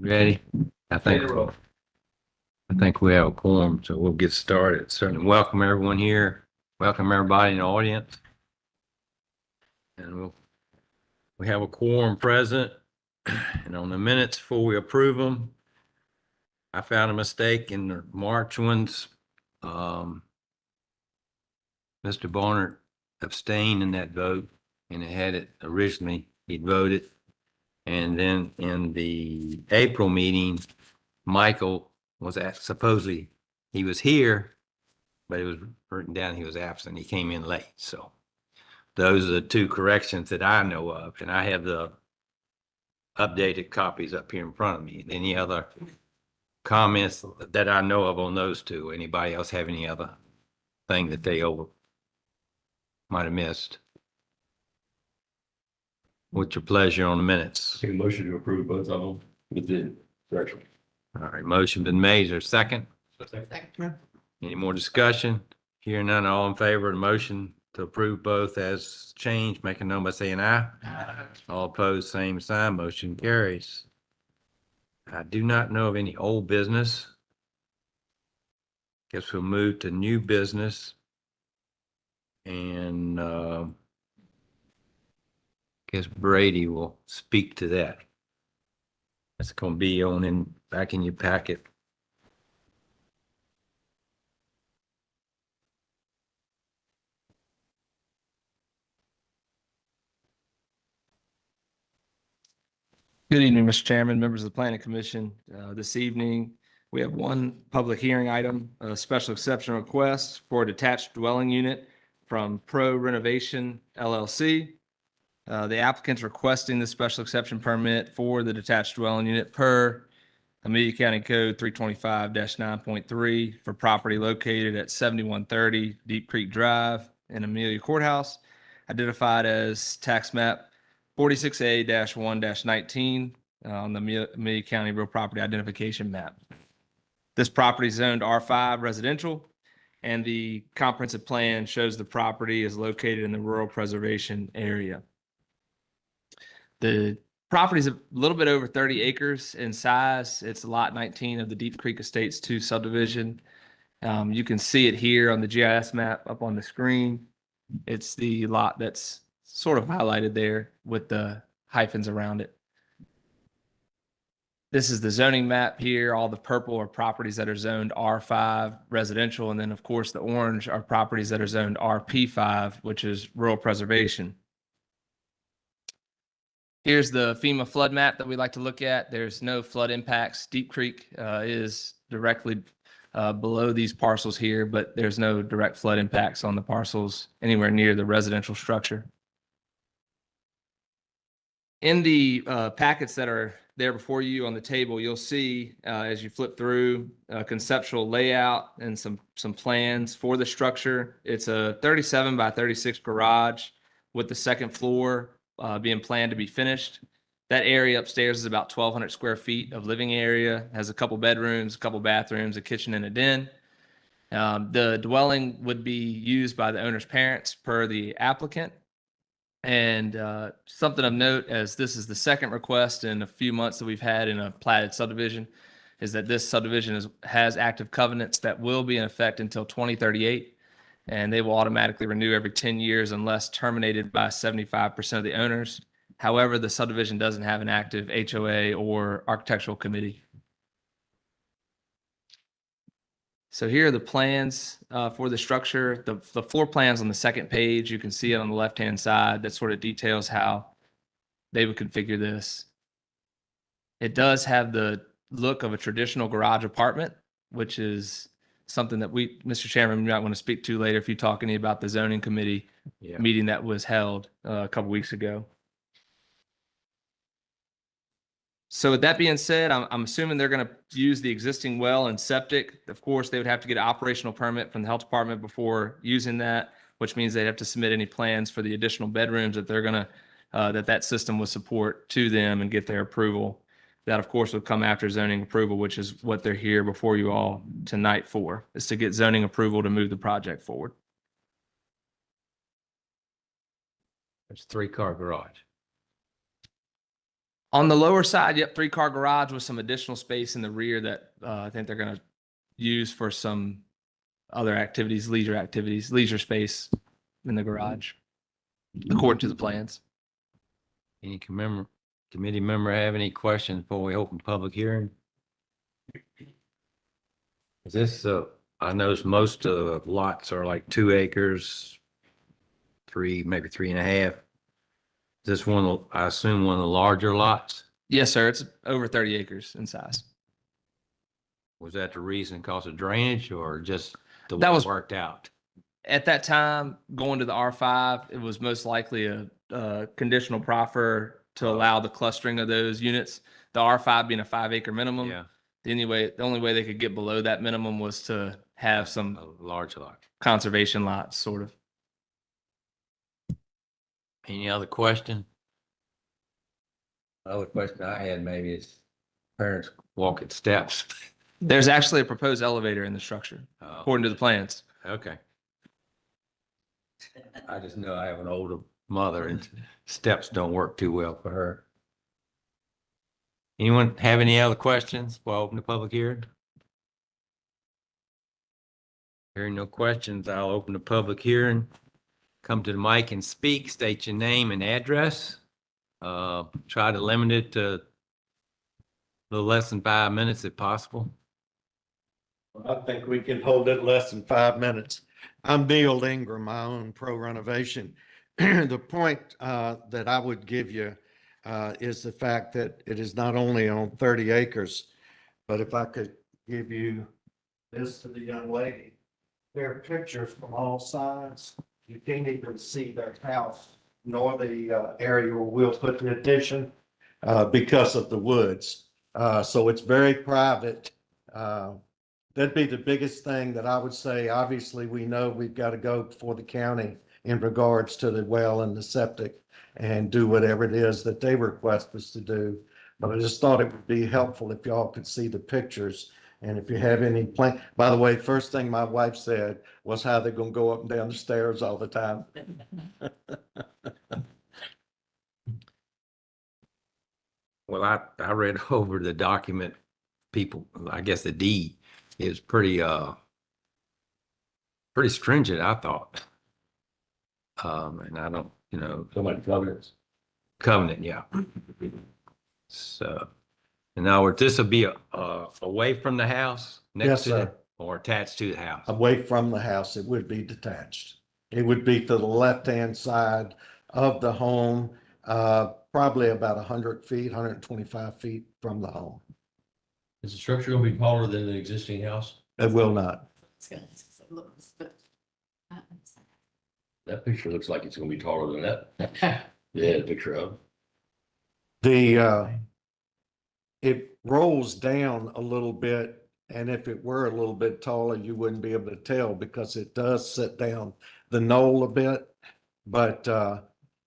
Ready? I think, I think we have a quorum, so we'll get started. Certainly welcome everyone here. Welcome everybody in the audience. And we have a quorum present. And on the minutes before we approve them, I found a mistake in the March ones. Mr. Barnard abstained in that vote, and it had it originally, he'd voted. And then in the April meeting, Michael was supposedly, he was here, but it was written down he was absent. He came in late. So those are the two corrections that I know of. And I have the updated copies up here in front of me. Any other comments that I know of on those two? Anybody else have any other thing that they might have missed? What's your pleasure on the minutes? Take a motion to approve both of them with the correction. All right, motion been made. Is there a second? Second. Any more discussion? Hearing none, all in favor of the motion to approve both as changed, make a note by saying aye. Aye. All opposed, same sign, motion carries. I do not know of any old business. Guess we'll move to new business. And guess Brady will speak to that. That's gonna be back in your packet. Good evening, Mr. Chairman, members of the Planning Commission. This evening, we have one public hearing item, a special exception request for a detached dwelling unit from Pro Renovation LLC. The applicant's requesting the special exception permit for the detached dwelling unit per Amelia County Code 325-9.3 for property located at 7130 Deep Creek Drive in Amelia Courthouse, identified as tax map 46A-1-19 on the Amelia County Real Property Identification Map. This property is zoned R5 residential, and the comprehensive plan shows the property is located in the rural preservation area. The property is a little bit over 30 acres in size. It's lot 19 of the Deep Creek Estates 2 subdivision. You can see it here on the GIS map up on the screen. It's the lot that's sort of highlighted there with the hyphens around it. This is the zoning map here. All the purple are properties that are zoned R5 residential. And then of course the orange are properties that are zoned RP5, which is rural preservation. Here's the FEMA flood map that we like to look at. There's no flood impacts. Deep Creek is directly below these parcels here, but there's no direct flood impacts on the parcels anywhere near the residential structure. In the packets that are there before you on the table, you'll see as you flip through a conceptual layout and some plans for the structure. It's a 37 by 36 garage with the second floor being planned to be finished. That area upstairs is about 1,200 square feet of living area, has a couple bedrooms, a couple bathrooms, a kitchen and a den. The dwelling would be used by the owner's parents per the applicant. And something of note, as this is the second request in a few months that we've had in a platted subdivision, is that this subdivision has active covenants that will be in effect until 2038, and they will automatically renew every 10 years unless terminated by 75% of the owners. However, the subdivision doesn't have an active HOA or architectural committee. So here are the plans for the structure. The floor plans on the second page, you can see it on the left-hand side. That sort of details how they would configure this. It does have the look of a traditional garage apartment, which is something that Mr. Chairman, you might want to speak to later if you talk any about the zoning committee meeting that was held a couple weeks ago. So with that being said, I'm assuming they're going to use the existing well and septic. Of course, they would have to get an operational permit from the health department before using that, which means they'd have to submit any plans for the additional bedrooms that they're going to, that system would support to them and get their approval. That, of course, would come after zoning approval, which is what they're here before you all tonight for, is to get zoning approval to move the project forward. It's a 3-car garage. On the lower side, yep, 3-car garage with some additional space in the rear that I think they're going to use for some other activities, leisure space in the garage, according to the plans. Any committee member have any questions before we open public hearing? Is this, I noticed most of the lots are like 2 acres, maybe 3.5. Is this I assume one of the larger lots? Yes, sir. It's over 30 acres in size. Was that the reason because of drainage or just the way That it was- worked out? At that time, going to the R5, it was most likely a conditional proffer to allow the clustering of those units. The R5 being a 5-acre minimum. Yeah, The only way they could get below that minimum was to have some a large lot. conservation lots, sort of. Any other question? Other question I had maybe is parents walking steps. There's actually a proposed elevator in the structure, according to the plans. Okay. I just know I have an older mother and steps don't work too well for her. Anyone have any other questions before I open the public hearing? Hearing no questions, I'll open the public hearing. Come to the mic and speak, state your name and address. Try to limit it to a little less than 5 minutes if possible. I think we can hold it less than 5 minutes. I'm Neil Ingram, I own Pro Renovation. The point that I would give you is the fact that it is not only on 30 acres, but if I could give you this to the young lady, there are pictures from all sides. You can't even see their house nor the area where we'll put the addition because of the woods. So it's very private. That'd be the biggest thing that I would say. Obviously, we know we've got to go before the county in regards to the well and the septic and do whatever it is that they request us to do. But I just thought it would be helpful if y'all could see the pictures. And if you have any plan, by the way, first thing my wife said was how they're going to go up and down the stairs all the time. Well, I read over the document, I guess the deed is pretty stringent, I thought. And I don't, So many covenants. covenant, yeah. So, in other words, this will be away from the house, Yes, next to sir. it, or attached to the house? Away from the house, it would be detached. It would be to the left-hand side of the home, probably about 100 feet, 125 feet from the home. Is the structure gonna be taller than the existing house? It will not. That picture looks like it's gonna be taller than that. Yeah, the picture of. It rolls down a little bit, and if it were a little bit taller, you wouldn't be able to tell because it does sit down the knoll a bit. But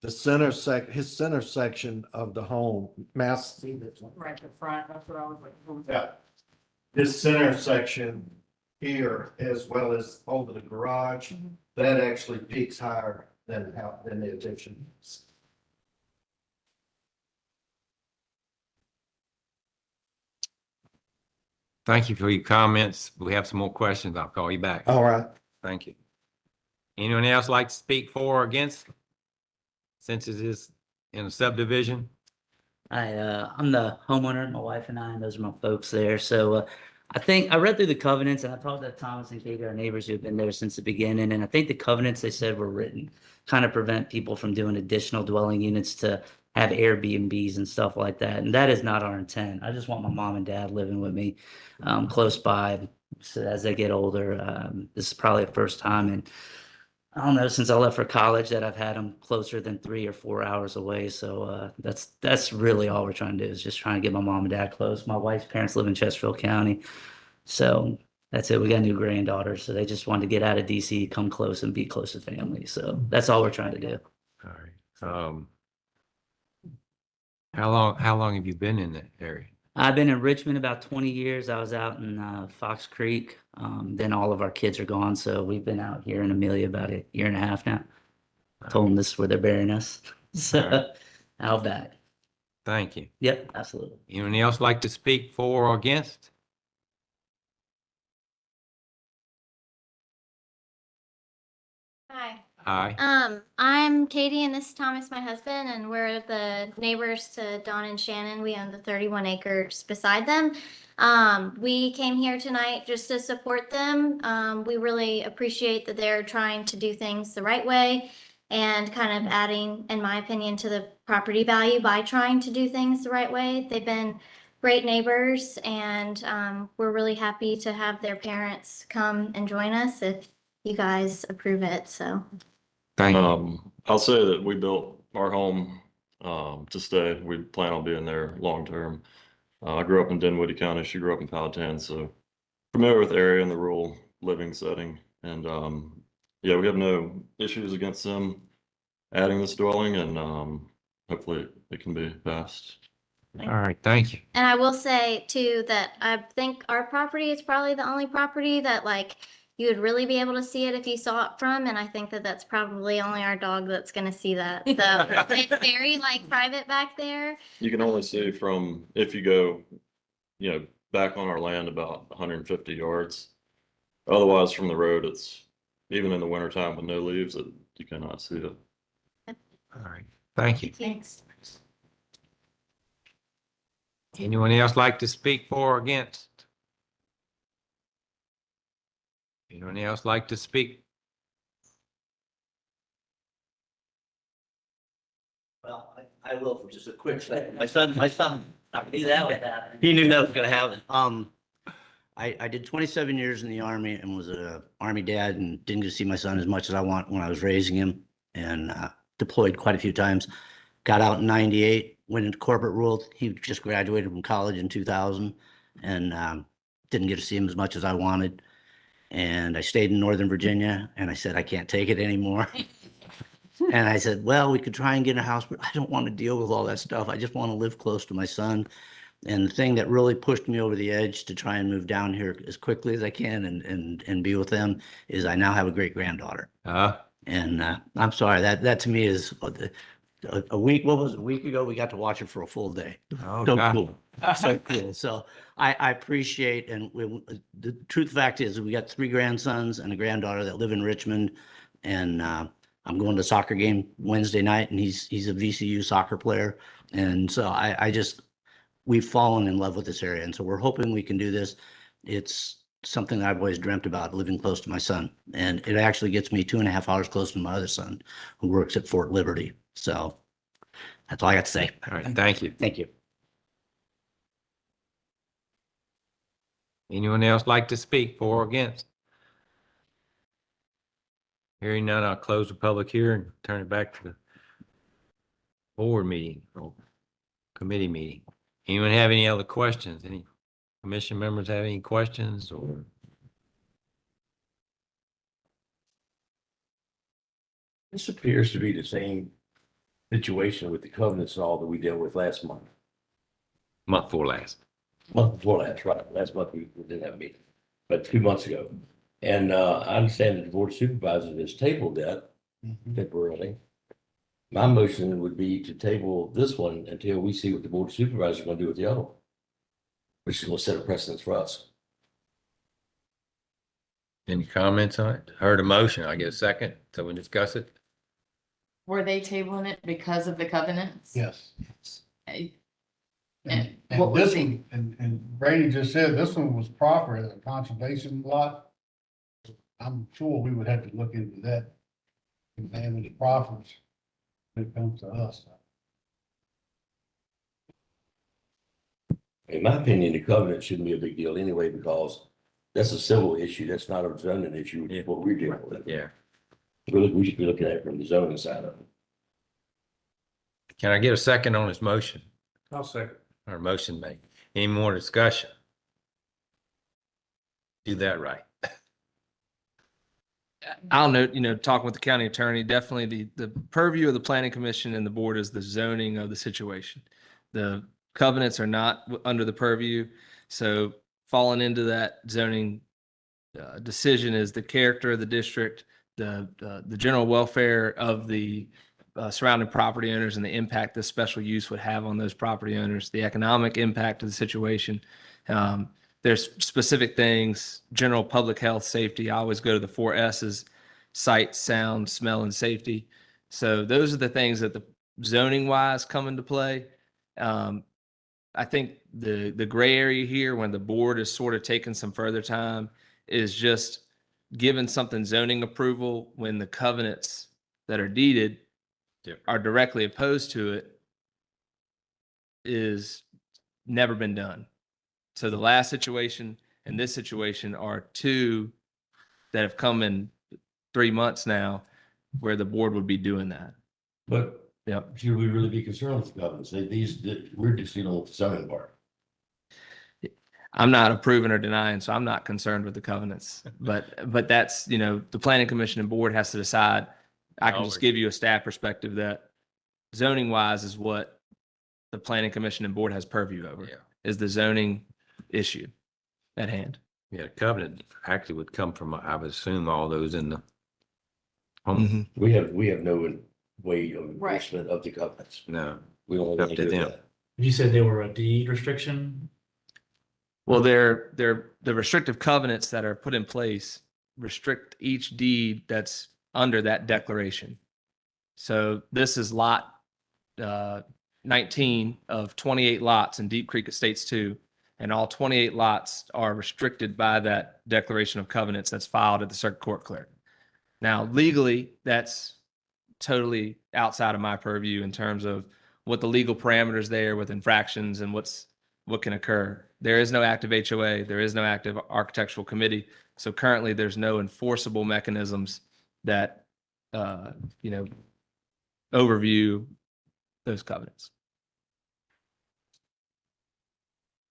his center section of the home, see this one? Right the front, that's what I was like. Yeah. This center section here, as well as over the garage, that actually peaks higher than the addition. Thank you for your comments. We have some more questions. I'll call you back. All right. Thank you. Anyone else like to speak for or against? Since it is in a subdivision? I'm the homeowner, my wife and I, and those are my folks there. So I think I read through the covenants and I talked to Thomas and Katie, our neighbors who have been there since the beginning. And I think the covenants they said were written kind of prevent people from doing additional dwelling units to have Airbnbs and stuff like that. And that is not our intent. I just want my mom and dad living with me close by. So as they get older, this is probably the first time in, I don't know, since I left for college that I've had them closer than 3 or 4 hours away. So that's really all we're trying to do is just trying to get my mom and dad close. My wife's parents live in Chesterfield County. So that's it. We got a new granddaughter. So they just wanted to get out of DC, come close and be close to family. So that's all we're trying to do. All right. How long have you been in that area? I've been in Richmond about 20 years. I was out in Fox Creek. Then all of our kids are gone. So we've been out here in Amelia about a year and a half now. I told them this is where they're burying us. So out back. Thank you. Yep, absolutely. Anyone else like to speak for or against? Hi. Aye. I'm Katie and this is Thomas, my husband, and we're the neighbors to Don and Shannon. We own the 31 acres beside them. We came here tonight just to support them. We really appreciate that they're trying to do things the right way and kind of adding, in my opinion, to the property value by trying to do things the right way. They've been great neighbors and we're really happy to have their parents come and join us if you guys approve it, so. Thank you. I'll say that we built our home to stay. We plan on being there long term. I grew up in Dinwiddie County. She grew up in Powhatan, so familiar with the area and the rural living setting. And yeah, we have no issues against them adding this dwelling, and hopefully it can be passed. All right, thank you. And I will say too, that I think our property is probably the only property that like you would really be able to see it if you saw it from, and I think that that's probably only our dog that's gonna see that. So it's very like private back there. You can only see from, if you go, back on our land about 150 yards. Otherwise, from the road, it's, even in the wintertime with no leaves, you cannot see it. All right, thank you. Thanks. Anyone else like to speak for or against? Anyone else like to speak? Well, I will for just a quick second. My son, I knew that would happen. He knew that was gonna happen. I did 27 years in the Army and was a Army dad and didn't get to see my son as much as I want when I was raising him, and deployed quite a few times. Got out in 98, went into corporate world. He just graduated from college in 2000 and didn't get to see him as much as I wanted. And I stayed in Northern Virginia and I said, I can't take it anymore. And I said, well, we could try and get a house, but I don't want to deal with all that stuff. I just want to live close to my son. And the thing that really pushed me over the edge to try and move down here as quickly as I can and be with them is I now have a great granddaughter. And I'm sorry, that to me is a week, what was it, a week ago, we got to watch it for a full day. Oh, So God. cool. So cool. So I appreciate, and the truth fact is we got 3 grandsons and a granddaughter that live in Richmond. And I'm going to a soccer game Wednesday night and he's a VCU soccer player. And so we've fallen in love with this area. And so we're hoping we can do this. It's something that I've always dreamt about, living close to my son. And it actually gets me 2.5 hours closer to my other son who works at Fort Liberty. So that's all I got to say. All right, thank you. Thank you. Anyone else like to speak for or against? Hearing none, I'll close the public hearing and turn it back to the board meeting or committee meeting. Anyone have any other questions? Any commission members have any questions or? This appears to be the same situation with the covenants and all that we dealt with last month. Month before last. Month before last, right? Last month we didn't have a meeting, but 2 months ago. And I understand that the board of supervisors has tabled that temporarily. My motion would be to table this one until we see what the board of supervisors are going to do with the other one, which is going to set a precedence for us. Any comments on it? Heard a motion. I get a second, so we discuss it. Were they tabling it because of the covenants? Yes. Okay. And And what was this the- one, and Brady just said this one was proper as a conservation lot. I'm sure we would have to look into that. Examine the proffers when it comes to us. In my opinion, the covenant shouldn't be a big deal anyway, because that's a civil issue. That's not a zoning issue, which is what we're dealing with. Yeah. We should be looking at it from the zoning side of it. Can I get a second on this motion? I'll second. Or motion made? Any more discussion? Do that right. I'll note, talking with the county attorney, definitely the purview of the planning commission and the board is the zoning of the situation. The covenants are not under the purview. So falling into that zoning decision is the character of the district, the general welfare of the surrounding property owners and the impact this special use would have on those property owners, the economic impact of the situation. There's specific things, general public health, safety. I always go to the 4 S's: sight, sound, smell, and safety. So those are the things that the zoning wise come into play. I think the gray area here, when the board is sort of taking some further time, is just giving something zoning approval when the covenants that are deeded are directly opposed to it is never been done. So the last situation and this situation are two that have come in 3 months now where the board would be doing that. But Yep. should we really be concerned with the covenants? We're just dealing with the zoning part. I'm not approving or denying, so I'm not concerned with the covenants. But that's, you know, the planning commission and board has to decide. I can just give you a staff perspective that zoning wise is what the planning commission and board has purview over, is the zoning issue at hand. Yeah, the covenant actually would come from, I would assume, all those in the home. We have no way of enforcement of the covenants. No, We don't have Up to any them. of that. You said they were a deed restriction? Well, they're the restrictive covenants that are put in place restrict each deed that's under that declaration. So this is lot 19 of 28 lots in Deep Creek Estates 2, and all 28 lots are restricted by that declaration of covenants that's filed at the circuit court clerk. Now, legally, that's totally outside of my purview in terms of what the legal parameters there with infractions and what can occur. There is no active HOA. There is no active architectural committee. So currently there's no enforceable mechanisms that, overview those covenants.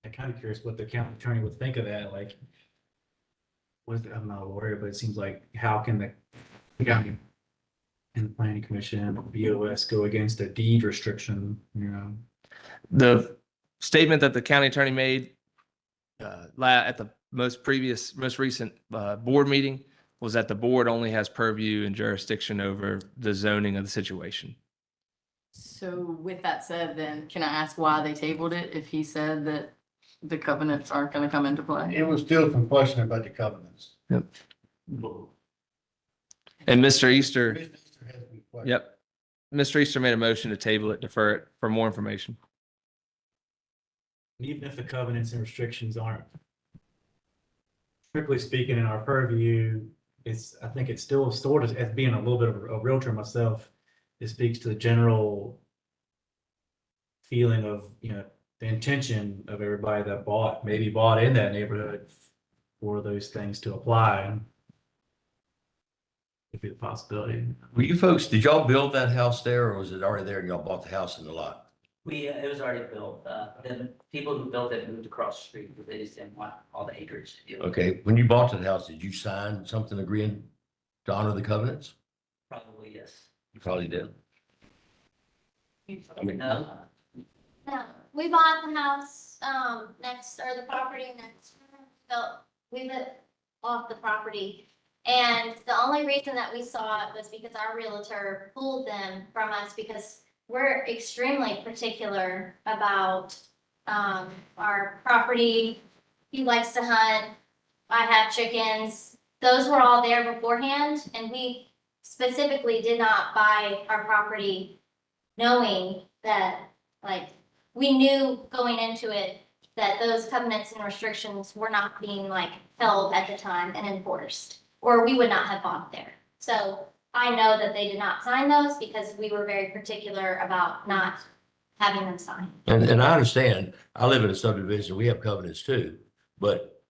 I'm kind of curious what the county attorney would think of that, like, I'm not a lawyer, but it seems like, how can the county and the planning commission, BOS go against a deed restriction, you know? The statement that the county attorney made at the most recent board meeting was that the board only has purview and jurisdiction over the zoning of the situation. So with that said, then can I ask why they tabled it if he said that the covenants aren't gonna come into play? It was still some question about the covenants. And Mr. Easter, Mr. Easter has some questions. yep, Mr. Easter made a motion to table it, defer it for more information. Even if the covenants and restrictions aren't strictly speaking in our purview, I think it's still sort of, as being a little bit of a realtor myself, it speaks to the general feeling of, the intention of everybody that maybe bought in that neighborhood for those things to apply. Could be the possibility. Were you folks, did y'all build that house there or was it already there and y'all bought the house in the lot? It was already built. The people who built it moved across the street, but they just didn't want all the acreage to deal with. Okay, when you bought that house, did you sign something agreeing to honor the covenants? Probably, yes. You probably did. I mean, No, No, we bought the house, or the property next, we bought off the property. And the only reason that we saw it was because our realtor pulled them from us because we're extremely particular about, our property. He likes to hunt. I have chickens. Those were all there beforehand, and we specifically did not buy our property knowing that, like, we knew going into it that those covenants and restrictions were not being like held at the time and enforced, or we would not have bought there. So I know that they did not sign those because we were very particular about not having them signed. And I understand, I live in a subdivision, we have covenants too, but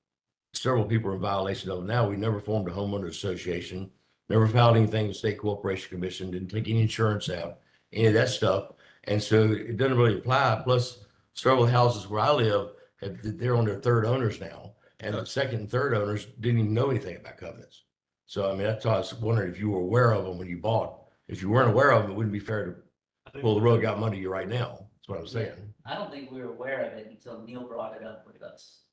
several people are in violation of them now. We never formed a homeowners association, never filed anything with State Corporation Commission, didn't take any insurance out, any of that stuff. And so it doesn't really apply. Plus several houses where I live, they're on their third owners now. And the second and third owners didn't even know anything about covenants. So, I mean, that's why I was wondering if you were aware of them when you bought. If you weren't aware of them, it wouldn't be fair to pull the rug out from under you right now. That's what I was saying. I don't think we were aware of it until Neil brought it up with us.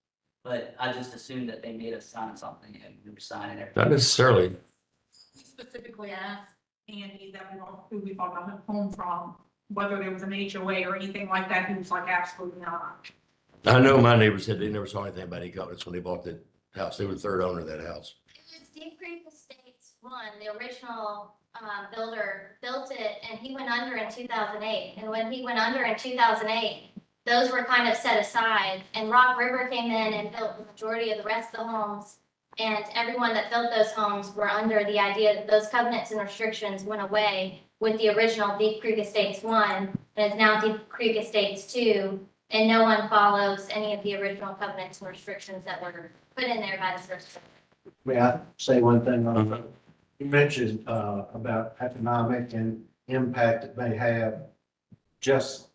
But I just assumed that they made us sign something and we were signing Not everything. necessarily. Specifically asked Andy that who we bought the home from, whether there was an HOA or anything like that. He was like, absolutely not. I know my neighbors said they never saw anything about any covenants when they bought the house. They were the third owner of that house. It was Deep Creek Estates one, the original builder built it, and he went under in 2008. And when he went under in 2008, those were kind of set aside, and Rock River came in and built the majority of the rest of the homes. And everyone that built those homes were under the idea that those covenants and restrictions went away with the original Deep Creek Estates one, and it's now Deep Creek Estates two, and no one follows any of the original covenants and restrictions that were put in there by the first. May I say one thing on that? You mentioned about economic and impact it may have. Just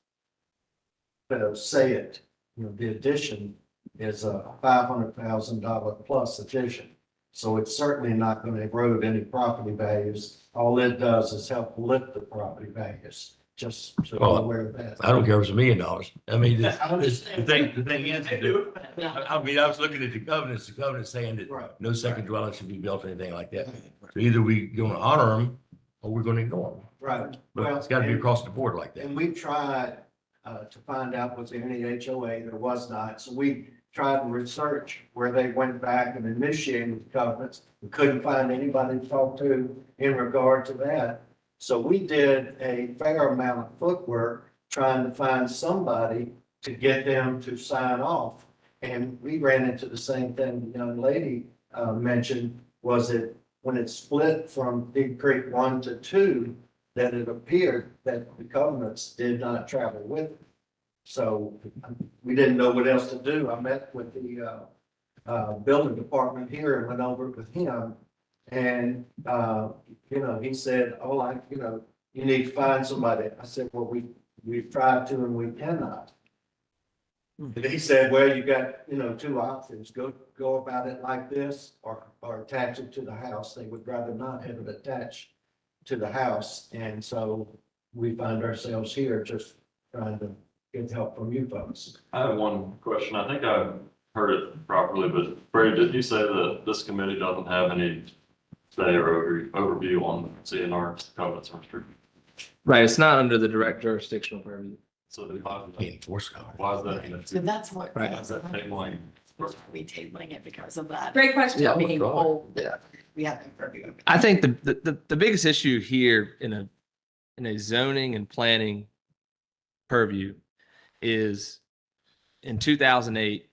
say it, the addition is a $500,000 plus addition. So it's certainly not going to erode any property values. All it does is help lift the property values, just so Well, you're aware of that. I don't care if it's $1 million. I mean, I understand. the thing is, I mean, I was looking at the covenants saying that Right. no second dwelling should be built or anything like that. So either we gonna honor them or we're gonna ignore them. Right. But it's gotta be across the board like that. And we tried to find out was there any HOA, there was not, so we tried to research where they went back and initiated the covenants. We couldn't find anybody to talk to in regard to that. So we did a fair amount of footwork trying to find somebody to get them to sign off. And we ran into the same thing the young lady mentioned, was it when it split from Big Creek 1 to 2, that it appeared that the covenants did not travel with it. So we didn't know what else to do. I met with the building department here and went over it with him. And, he said, oh, you need to find somebody. I said, well, we've tried to and we cannot. And he said, well, you got, two options. Go about it like this or attach it to the house. They would rather not have it attached to the house. And so we find ourselves here just trying to get help from you folks. I have one question. I think I heard it properly, but Brady, did you say that this committee doesn't have any say or overview on CNR covenants and restrictions? Right, it's not under the direct jurisdictional purview. So then Why why is that? So that's what. Right. Why is that tabling? We tabling it because of that. Great question. Yeah. Being old. Yeah. We have to review it. I think the biggest issue here in a zoning and planning purview is in 2008,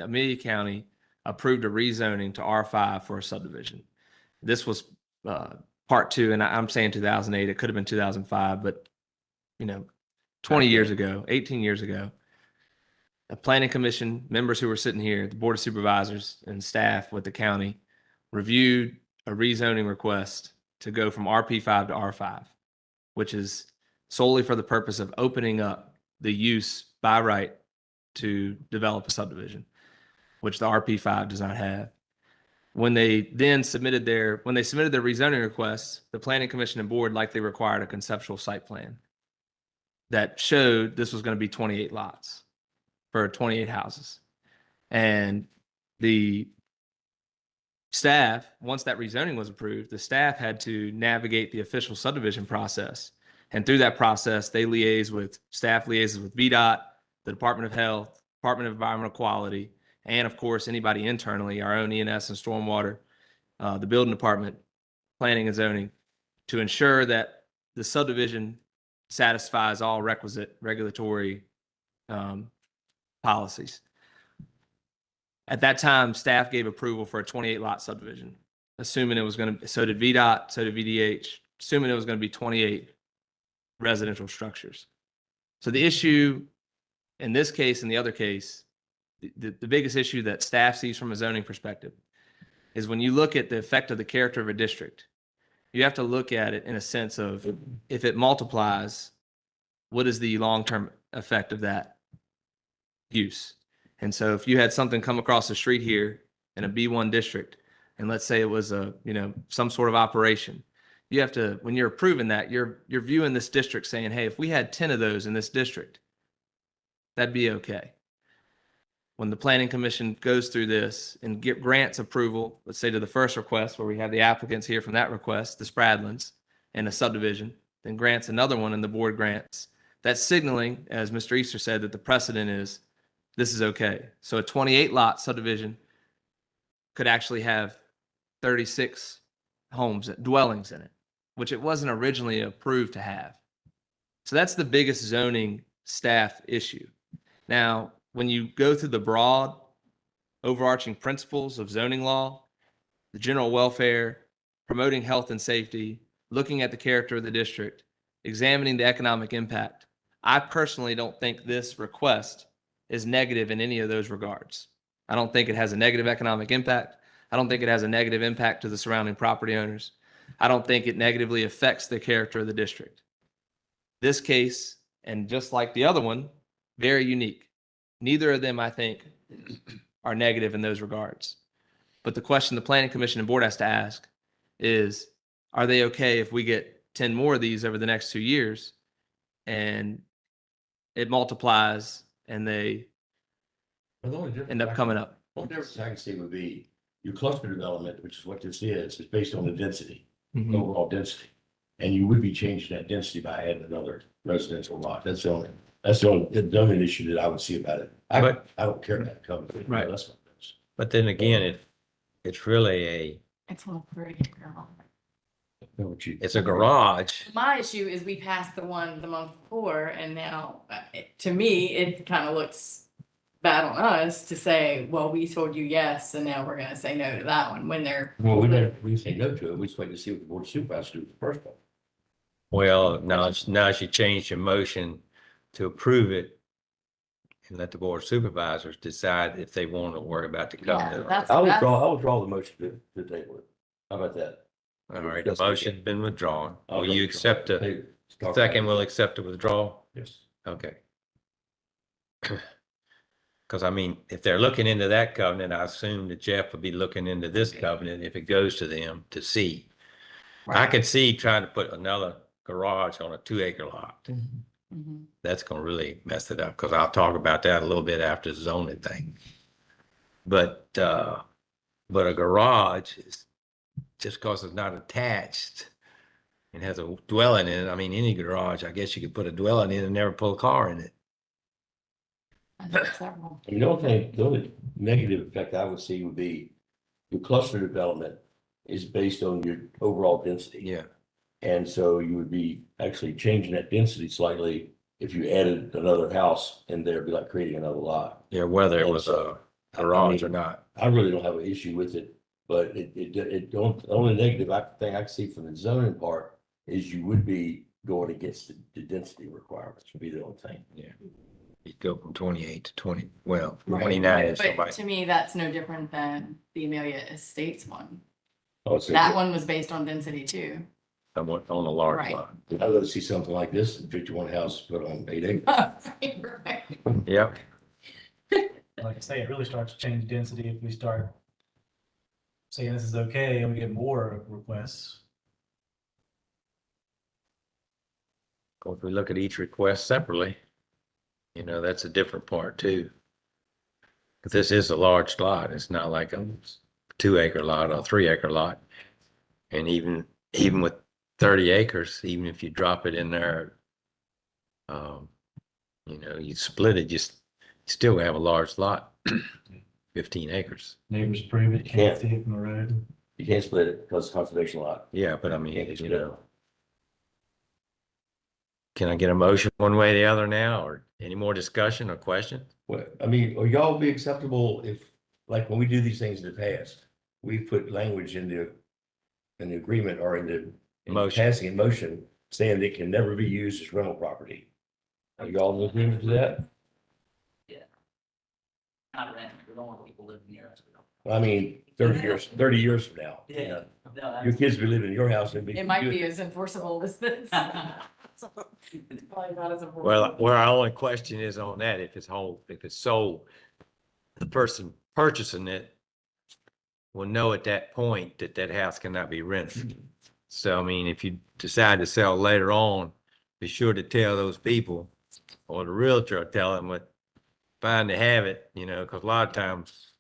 Amelia County approved a rezoning to R5 for a subdivision. This was part two, and I'm saying 2008, it could have been 2005, but 20 years ago, 18 years ago, the planning commission members who were sitting here, the board of supervisors and staff with the county reviewed a rezoning request to go from RP5 to R5, which is solely for the purpose of opening up the use by right to develop a subdivision, which the RP5 does not have. When they submitted their rezoning requests, the planning commission and board likely required a conceptual site plan that showed this was going to be 28 lots for 28 houses. And the staff, once that rezoning was approved, the staff had to navigate the official subdivision process. And through that process, staff liaises with VDOT, the Department of Health, Department of Environmental Quality, and of course, anybody internally, our own ENS and stormwater, the building department, planning and zoning, to ensure that the subdivision satisfies all requisite regulatory policies. At that time, staff gave approval for a 28 lot subdivision, assuming it was going to, so did VDOT, so did VDH, assuming it was going to be 28 residential structures. So the issue in this case and the other case, the biggest issue that staff sees from a zoning perspective is when you look at the effect of the character of a district, you have to look at it in a sense of if it multiplies, what is the long-term effect of that use? And so if you had something come across the street here in a B1 district, and let's say it was some sort of operation, you have to, when you're approving that, you're viewing this district saying, hey, if we had 10 of those in this district, that'd be okay. When the planning commission goes through this and grants approval, let's say to the first request where we have the applicants here from that request, the Spradlins, in a subdivision, then grants another one and the board grants. That's signaling, as Mr. Easter said, that the precedent is this is okay. So a 28 lot subdivision could actually have 36 homes, dwellings in it, which it wasn't originally approved to have. So that's the biggest zoning staff issue. Now, when you go through the broad overarching principles of zoning law, the general welfare, promoting health and safety, looking at the character of the district, examining the economic impact, I personally don't think this request is negative in any of those regards. I don't think it has a negative economic impact. I don't think it has a negative impact to the surrounding property owners. I don't think it negatively affects the character of the district. This case, and just like the other one, very unique. Neither of them, I think, are negative in those regards. But the question the planning commission and board has to ask is, are they okay if we get 10 more of these over the next 2 years and it multiplies and they Well, the only difference end up I coming can- up? One difference I can see would be your cluster development, which is what this is based on the density, Mhm. overall density. And you would be changing that density by adding another residential lot. That's the only issue that I would see about it. I don't care about coverage. Right. That's what it is. But then again, it's really It's all pretty. Girl. it's a garage. My issue is we passed the one the month before and now, to me, it kind of looks bad on us to say, well, we told you yes, and now we're gonna say no to that one when they're. Well, we say no to it. We just wait to see what the board of supervisors do with the first one. Well, now she changed your motion to approve it and let the board of supervisors decide if they want to worry about the Yeah, covenant. that's, I'll that's, withdraw the motion to table it. How about that? All right, the motion's been withdrawn. I'll Will you withdraw. accept the Hey, talk second? about it. Will accept the withdrawal? Yes. Okay. Because I mean, if they're looking into that covenant, I assume that Jeff would be looking into this covenant if it goes to them to see. I could see trying to put another garage on a 2 acre lot. Mhm. That's gonna really mess it up, because I'll talk about that a little bit after the zoning thing. But a garage is, just because it's not attached and has a dwelling in it, I mean, any garage, I guess you could put a dwelling in and never pull a car in it. I know several. I mean, the only negative effect I would see would be your cluster development is based on your overall density. Yeah. And so you would be actually changing that density slightly if you added another house in there, it'd be like creating another lot. Yeah, whether it was a garage or not. I really don't have an issue with it, but the only negative thing I can see from the zoning part is you would be going against the density requirements would be the only thing. Yeah. You'd go from 28 to 20, well, Right, 29 is But somebody. to me, that's no different than the Amelia Estates one. Oh, so That one was based on density too. On a large Right. lot. I'd love to see something like this, 51 houses put on 8 acres. Right. Yep. Like I say, it really starts to change density if we start saying this is okay and we get more requests. If we look at each request separately, that's a different part too. But this is a large lot. It's not like a 2 acre lot or a 3 acre lot. And even with 30 acres, even if you drop it in there, you split it, you still have a large lot, 15 acres. Neighbors approve it, you can't see it from the road. You can't split it because it's a conservation lot. Yeah, but I mean, Can't split it. can I get a motion one way or the other now, or any more discussion or question? Well, I mean, will y'all be acceptable if, like, when we do these things in the past, we put language in the agreement or in Motion. passing in motion, saying it can never be used as rental property. Are y'all in agreement to that? Not rent, we don't want people living near us. I mean, 30 years from now. you know, Your kids will be living in your house and be. It might be as enforceable as this. It's probably not as enforceable. Well, our only question is on that, if it's sold, the person purchasing it will know at that point that that house cannot be rented. So, I mean, if you decide to sell later on, be sure to tell those people, or the realtor tell them what, fine to have it, because a lot of times,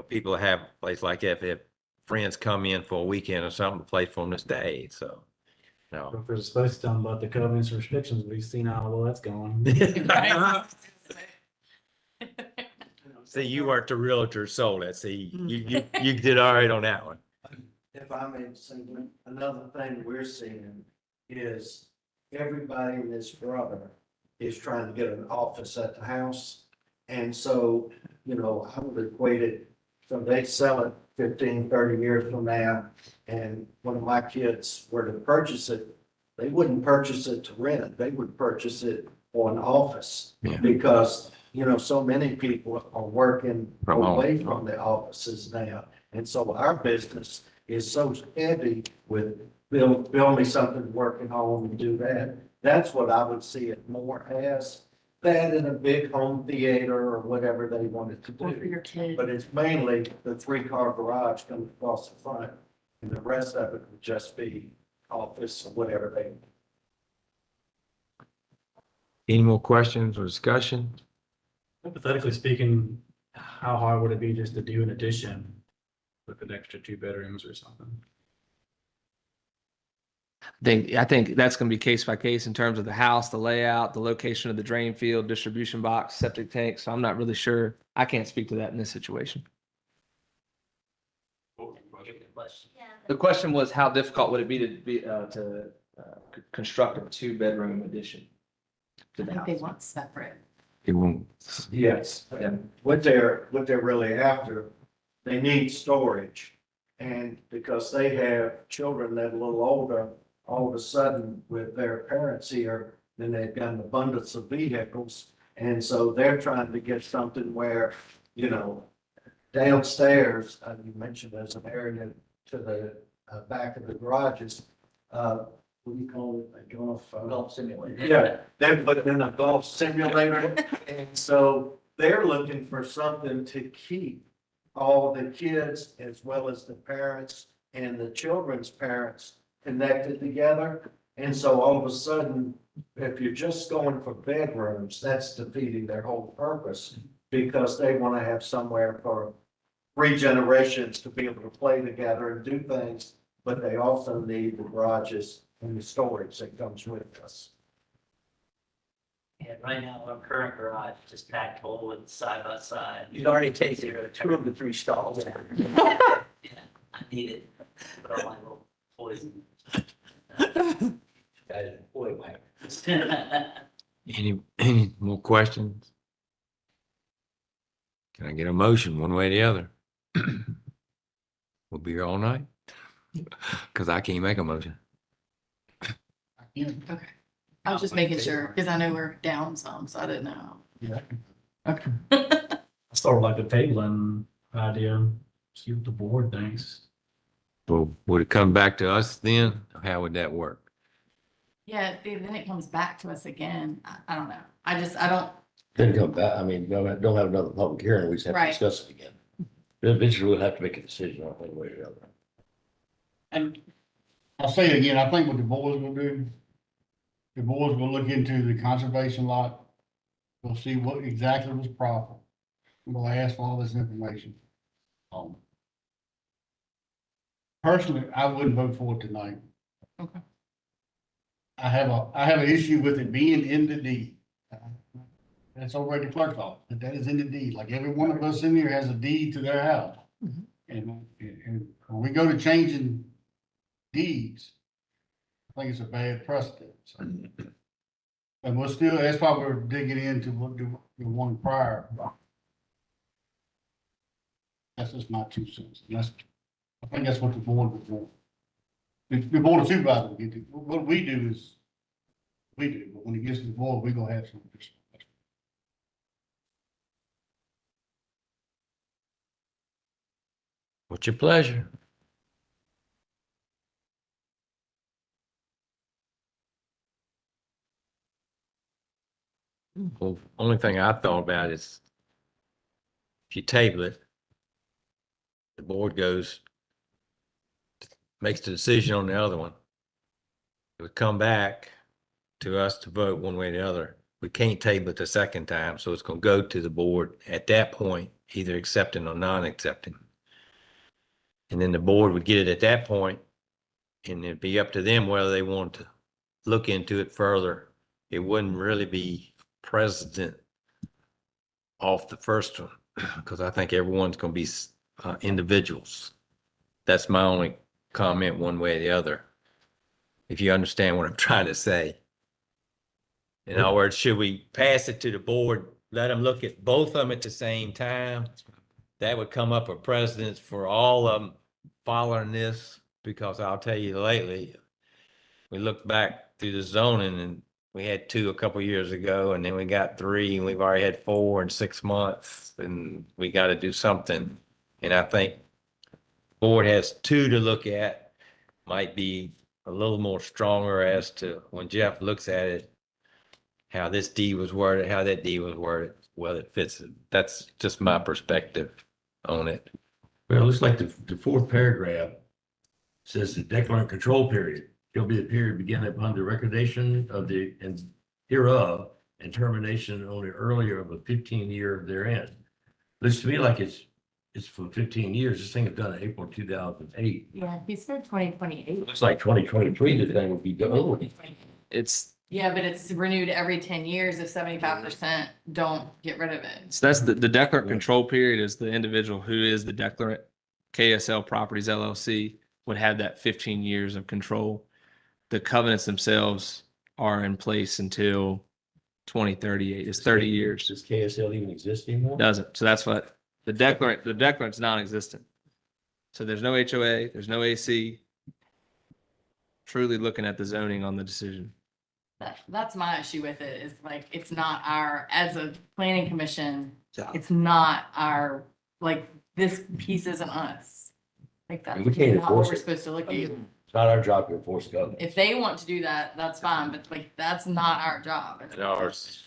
people have a place like that, if they have friends come in for a weekend or something, a place for them to stay, so. No. If there's supposed to tell them about the covenants and restrictions, we've seen how well that's going. See, you weren't the realtor sold that. See, you did all right on that one. If I may say, another thing we're seeing is everybody and his brother is trying to get an office at the house. And so, you know, I would equate it, so they sell it 15, 30 years from now. And one of my kids were to purchase it, they wouldn't purchase it to rent, they would purchase it for an office. Yeah. Because, you know, so many people are working From home. away from the offices now. And so our business is so heavy with build me something, work at home and do that. That's what I would see it more as, that in a big home theater or whatever they wanted to Or for do. your kid. But it's mainly the 3-car garage coming across the front, and the rest of it would just be office or whatever they. Any more questions or discussion? Hypothetically speaking, how hard would it be just to do an addition with an extra 2 bedrooms or something? I think that's gonna be case by case in terms of the house, the layout, the location of the drain field, distribution box, septic tank. So I'm not really sure. I can't speak to that in this situation. The question was, how difficult would it be to construct a 2-bedroom addition to I the think they house? want separate. It won't. Yes, and what they're really after, they need storage. And because they have children that are a little older, all of a sudden with their parents here, then they've got an abundance of vehicles. And so they're trying to get something where, you know, downstairs, you mentioned there's an area to the back of the garages. What do you call it? A golf simulator. Yeah, they're putting in a golf simulator. And so they're looking for something to keep all the kids as well as the parents and the children's parents connected together. And so all of a sudden, if you're just going for bedrooms, that's defeating their whole purpose, because they want to have somewhere for 3 generations to be able to play together and do things, but they also need the garages and the storage that comes with us. Yeah, right now, our current garage is just packed full with side by side. You'd already take 2 of the 3 stalls. Yeah, I need it. Put all my little toys in. Boy, whack. Any more questions? Can I get a motion one way or the other? We'll be here all night. Cause I can't make a motion. Yeah. Okay. I was just making sure, because I know we're down some, so I didn't know. Yeah. Okay. I sort of like the tabling idea, see what the board thinks. Well, would it come back to us then? How would that work? Yeah, then it comes back to us again. I don't know. I don't, Then come back, I mean, don't have another public hearing, we just have to Right. discuss it again. Eventually, we'll have to make a decision on one way or the other. And I'll say it again, I think what the boys will do, the boys will look into the conservation lot. We'll see what exactly was proper. We'll ask for all this information. Personally, I wouldn't vote for it tonight. Okay. I have an issue with it being in the deed. That's already the clerk's office, but that is in the deed, like every one of us in here has a deed to their house. And when we go to changing deeds, I think it's a bad precedent. So. And we'll still, that's why we're digging into what the one prior. That's just my 2 cents. And I think that's what the board would want. The board of supervisors, get to, what we do is, we do, but when it gets to the board, we're gonna have some. What's your pleasure? Well, only thing I thought about is if you table it, the board goes, makes the decision on the other one. It would come back to us to vote one way or the other. We can't table it the second time, so it's gonna go to the board at that point, either accepting or non-accepting. And then the board would get it at that point, and it'd be up to them whether they want to look into it further. It wouldn't really be precedent off the first one, because I think everyone's gonna be individuals. That's my only comment one way or the other. If you understand what I'm trying to say. In other words, should we pass it to the board, let them look at both of them at the same time? That would come up a precedence for all of them following this, because I'll tell you lately, we look back through the zoning and we had 2 a couple years ago, and then we got 3, and we've already had 4 in 6 months, and we got to do something. And I think board has 2 to look at, might be a little more stronger as to when Jeff looks at it, how this D was worded, how that D was worded, whether it fits. That's just my perspective on it. Well, it looks like the fourth paragraph says the declarant control period shall be the period beginning upon the recordation of the and hereof and termination on the earlier of a 15-year therein. Looks to me like it's for 15 years. This thing was done in April 2008. Yeah, he said 2028. Looks like 2023, the thing would be done. It's, Yeah, but it's renewed every 10 years if 75% don't get rid of it. so that's the declarant control period is the individual who is the declarant. KSL Properties LLC would have that 15 years of control. The covenants themselves are in place until 2038. It's 30 years. Does KSL even exist anymore? Doesn't. So that's what the declarant's non-existent. So there's no HOA, there's no AC. Truly looking at the zoning on the decision. That's my issue with it, is like, it's not our, as a planning commission, it's not our, like, this piece isn't us. Like, that's We can't not what enforce we're it. supposed to look at. It's not our job to enforce covenants. If they want to do that, that's fine, but like, that's not our job. And ours,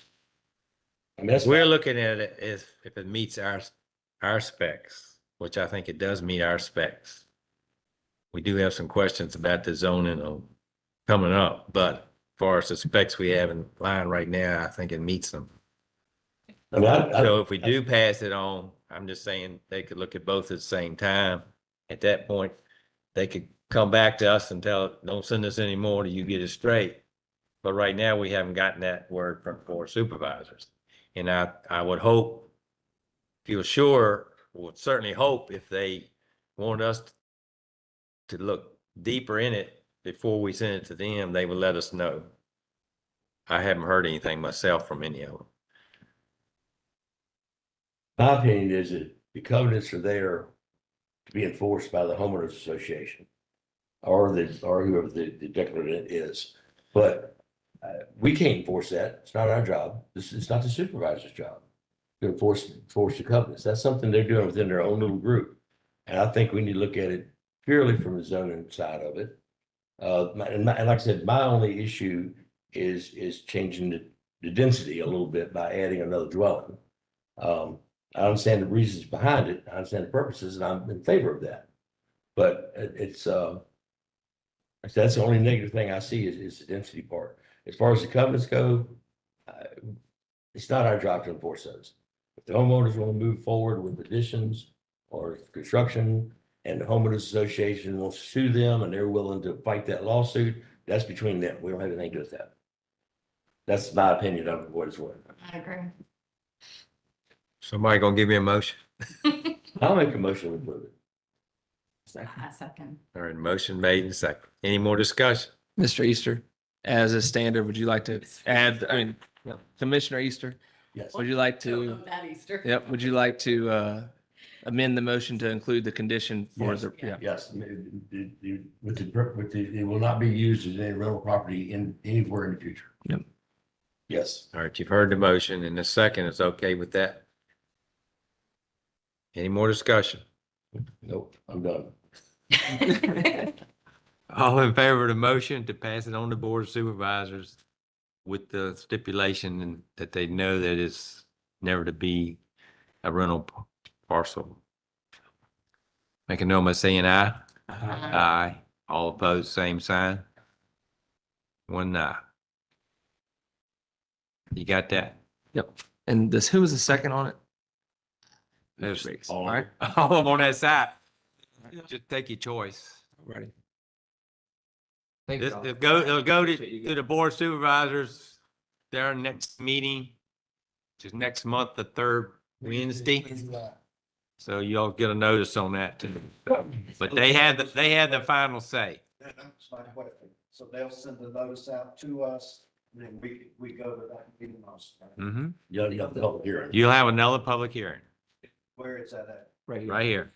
I mean, that's we're looking at it as if it meets our specs, which I think it does meet our specs. We do have some questions about the zoning coming up, but as far as the specs we have in line right now, I think it meets them. I mean, So if we do pass it on, I'm just saying they could look at both at the same time. At that point, they could come back to us and tell, don't send us any more till you get it straight. But right now, we haven't gotten that word from board supervisors. And I would hope, feel sure, would certainly hope if they want us to look deeper in it before we send it to them, they would let us know. I haven't heard anything myself from any of them. My opinion is that the covenants are there to be enforced by the homeowners association or whoever the declarant is. But we can't enforce that. It's not our job. It's not the supervisor's job to enforce the covenants. That's something they're doing within their own little group. And I think we need to look at it purely from the zoning side of it. And like I said, my only issue is changing the density a little bit by adding another dwelling. I understand the reasons behind it. I understand the purposes, and I'm in favor of that. But it's that's the only negative thing I see is the density part. As far as the covenants go, it's not our job to enforce those. If the homeowners want to move forward with additions or construction, and the homeowners association wants to sue them and they're willing to fight that lawsuit, that's between them. We don't have anything to do with that. That's my opinion of what it's worth. I agree. Somebody gonna give me a motion? I'll make a motion to approve it. I second. All right, motion made and second. Any more discussion? Mr. Easter, as a standard, would you like to add, Commissioner Easter, Yes. would you like Don't to, know that Easter. yep, would you like to amend the motion to include the condition for Yes. the, yeah. Yes, it will not be used as any rental property anywhere in the future. Yep. Yes. All right, you've heard the motion and the second is okay with that. Any more discussion? Nope, I'm done. All in favor of the motion to pass it on to Board of Supervisors with the stipulation and that they know that it's never to be a rental parcel. Make a note by saying aye. Aye. All opposed, same sign. One aye. You got that? Yep. And this, who was the second on it? There's All right. all of them on that side. Just take your choice. Ready. It'll go to the board of supervisors, their next meeting, which is next month, the third Wednesday. So you'll get a notice on that too. But they had the final say. That's my question. So they'll send the notice out to us, and then we go to that meeting house. Mm-hmm. You got the public hearing. You'll have another public hearing Where is that at? right here.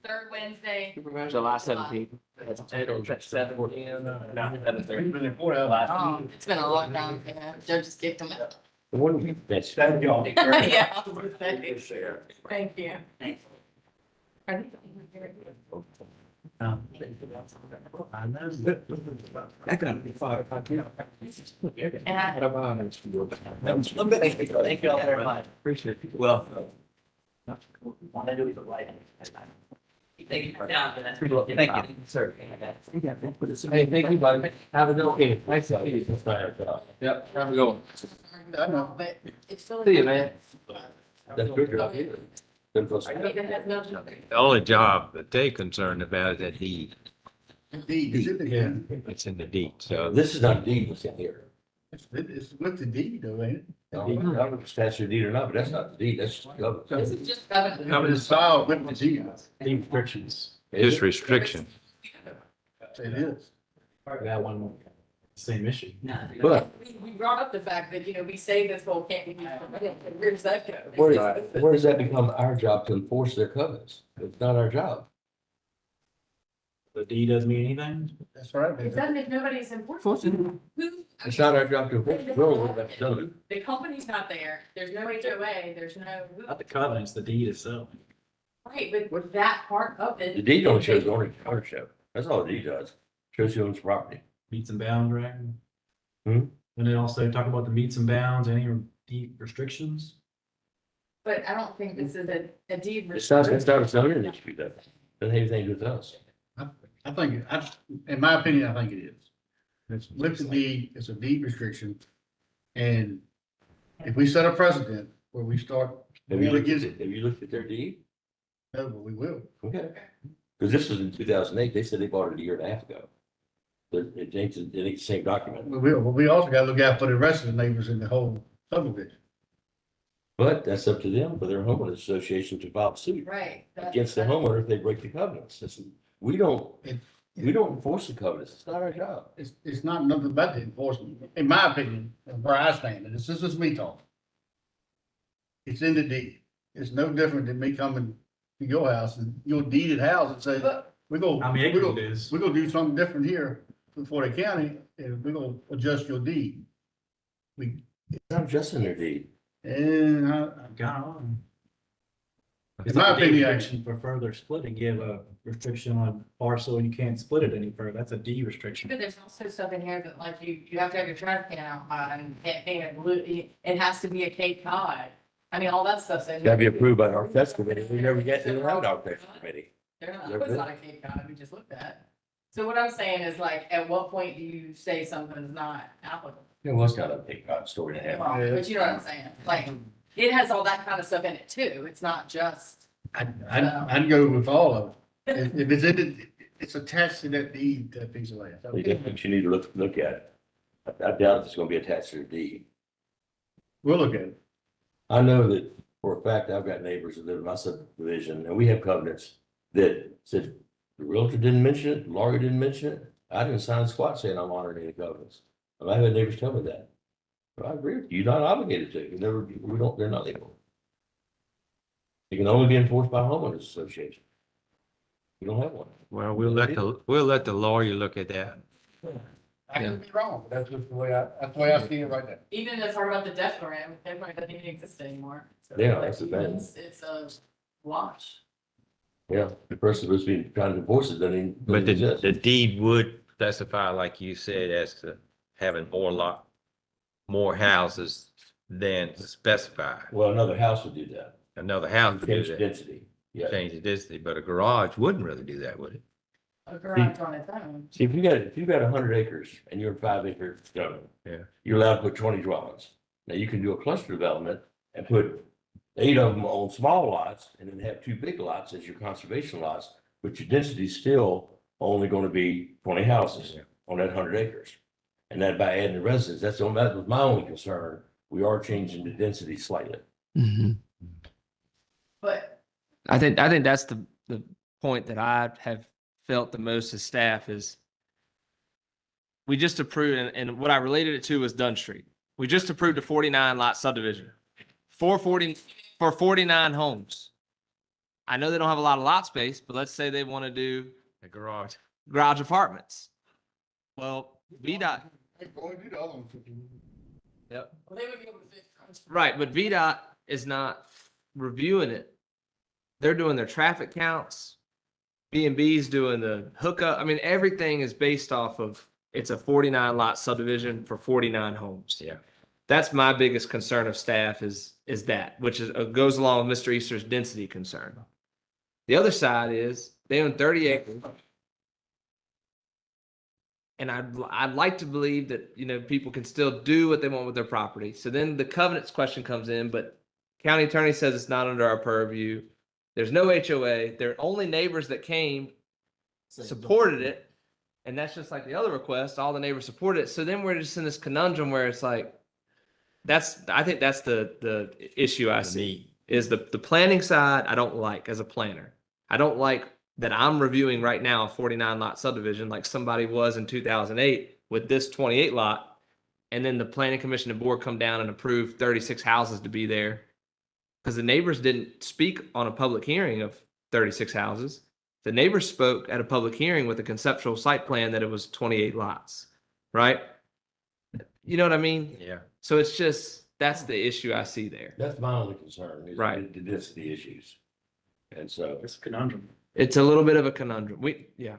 Third Wednesday. July 17th. That's 7 p.m. No, 7:30. Oh, it's been a long time. Yeah, judges kicked them out. That's. Yeah. I was gonna say. Thank you. And Thank you all very much. Appreciate it. Well, Want to do it right. Thank you for down. Thank you, sir. Hey, thank you, buddy. Have a good day. Nice to see you. Yep, have a good one. I know. But it's still. See you, man. that's good. Job. Good for us. I mean, it has nothing. The only job that they're concerned about is that deed. Indeed, it's in the, Yeah. It's in the deed. So This is not deed what's in here. it's with the deed though, ain't it? I don't know if it's statute deed or not, but that's not the deed, that's just the government. This is just covenant. It's filed with the deed. Deed restrictions. it's restriction. It is. That one, same issue. But We brought up the fact that, we say this whole can't be used for weddings, and where does that go? where does that become our job to enforce their covenants? It's not our job. The deed doesn't mean anything? That's right. It doesn't if nobody's enforcing. Who? It's not our job to enforce. Well, that's done. The company's not there, there's no HOA, there's no. Not the covenants, the deed itself. Right, but with that part of it. The deed only shows ownership. That's all the deed does. Shows who owns the property. Meets and bounds, right? Hmm? And then also talk about the meets and bounds, any deed restrictions? But I don't think this is a deed. It's not a zoning issue though. Doesn't have anything to do with us. I think, in my opinion, I think it is. It's with the deed, it's a deed restriction. And if we set a precedent where we start, Have you looked at it? Have you looked at their deed? no, but we will. Okay. Because this was in 2008. They said they bought it a year and a half ago. But it ain't the same document. We will, but we also gotta look out for the rest of the neighbors in the whole subdivision. But that's up to them for their homeowners association to file suit Right. against the homeowner if they break the covenants. We don't enforce the covenants. It's not our job. It's not nothing about the enforcement, in my opinion, and where I stand, and this is just me talking. It's in the deed. It's no different than me coming to your house and your deeded house and say, But we're gonna, How many we're acres gonna, it is? we're gonna do something different here for the county, and we're gonna adjust your deed. We, It's not just in their deed. and Gone on. in my opinion, Restriction for further splitting, you have a restriction on parcel and you can't split it any further. That's a D restriction. But there's also stuff in here that like you have to have your trash can out by and can't be a blue, it has to be a Cape Cod. I mean, all that stuff's in. Gotta be approved by our fest committee. We never get to the round out fest committee. They're not, it's not a Cape Cod, we just looked at. So what I'm saying is like, at what point do you say something's not applicable? It was kind of a big story to have. Well, but you know what I'm saying, like, it has all that kind of stuff in it too, it's not just. I'd go with all of it. If it's in it, it's attached to that deed, that piece of land. I think you need to look at it. I doubt it's gonna be attached to the deed. We'll look at it. I know that for a fact, I've got neighbors that live in my subdivision and we have covenants that said the realtor didn't mention it, the lawyer didn't mention it. I didn't sign a squat saying I'm honoring any covenants. And I've had neighbors tell me that. But I agree with you. You're not obligated to. They're not legal. It can only be enforced by homeowners association. We don't have one. Well, we'll let the lawyer look at that. I could be wrong, but that's just that's the way I see it right now. Even if it's talking about the death grant, death grant doesn't even exist anymore. So, Yeah, like, that's the thing. It's a wash. Yeah, the person who's been trying to enforce it But doesn't exist. the deed would specify, like you said, as to having more houses than specified. Well, another house would do that. Another house would do Change that, density. Yeah. change the density, but a garage wouldn't really do that, would it? A garage on its own. See, if you got 100 acres and you're a 5 acre zone. Yeah. You're allowed to put 20 dwellings. Now you can do a cluster development and put 8 of them on small lots and then have 2 big lots as your conservation lots, but your density is still only going to be 20 houses on that 100 acres. And that by adding the residents, that was my only concern. We are changing the density slightly. But I think that's the point that I have felt the most as staff is we just approved, and what I related it to was Dunn Street. We just approved a 49 lot subdivision for 49 homes. I know they don't have a lot of lot space, but let's say they want to do The garage. garage apartments. Well, VDOT, yep. well, they would be able to fix it. Right, but VDOT is not reviewing it. They're doing their traffic counts. B&B's doing the hookup. I mean, everything is based off of, it's a 49 lot subdivision for 49 homes. Yeah. That's my biggest concern of staff is that, which is, goes along with Mr. Easter's density concern. The other side is they own 30 acres. And I'd like to believe that, you know, people can still do what they want with their property. So then the covenants question comes in, but county attorney says it's not under our purview. There's no HOA. Their only neighbors that came supported it. And that's just like the other request. All the neighbors supported it. So then we're just in this conundrum where it's like, I think that's the issue I see is the planning side. I don't like as a planner. I don't like that I'm reviewing right now a 49 lot subdivision like somebody was in 2008 with this 28 lot. And then the planning commission and board come down and approve 36 houses to be there. Because the neighbors didn't speak on a public hearing of 36 houses. The neighbors spoke at a public hearing with a conceptual site plan that it was 28 lots, right? You know what I mean? Yeah. So it's just, that's the issue I see there. That's my only concern is Right. the density issues. And so. It's a conundrum. It's a little bit of a conundrum. We're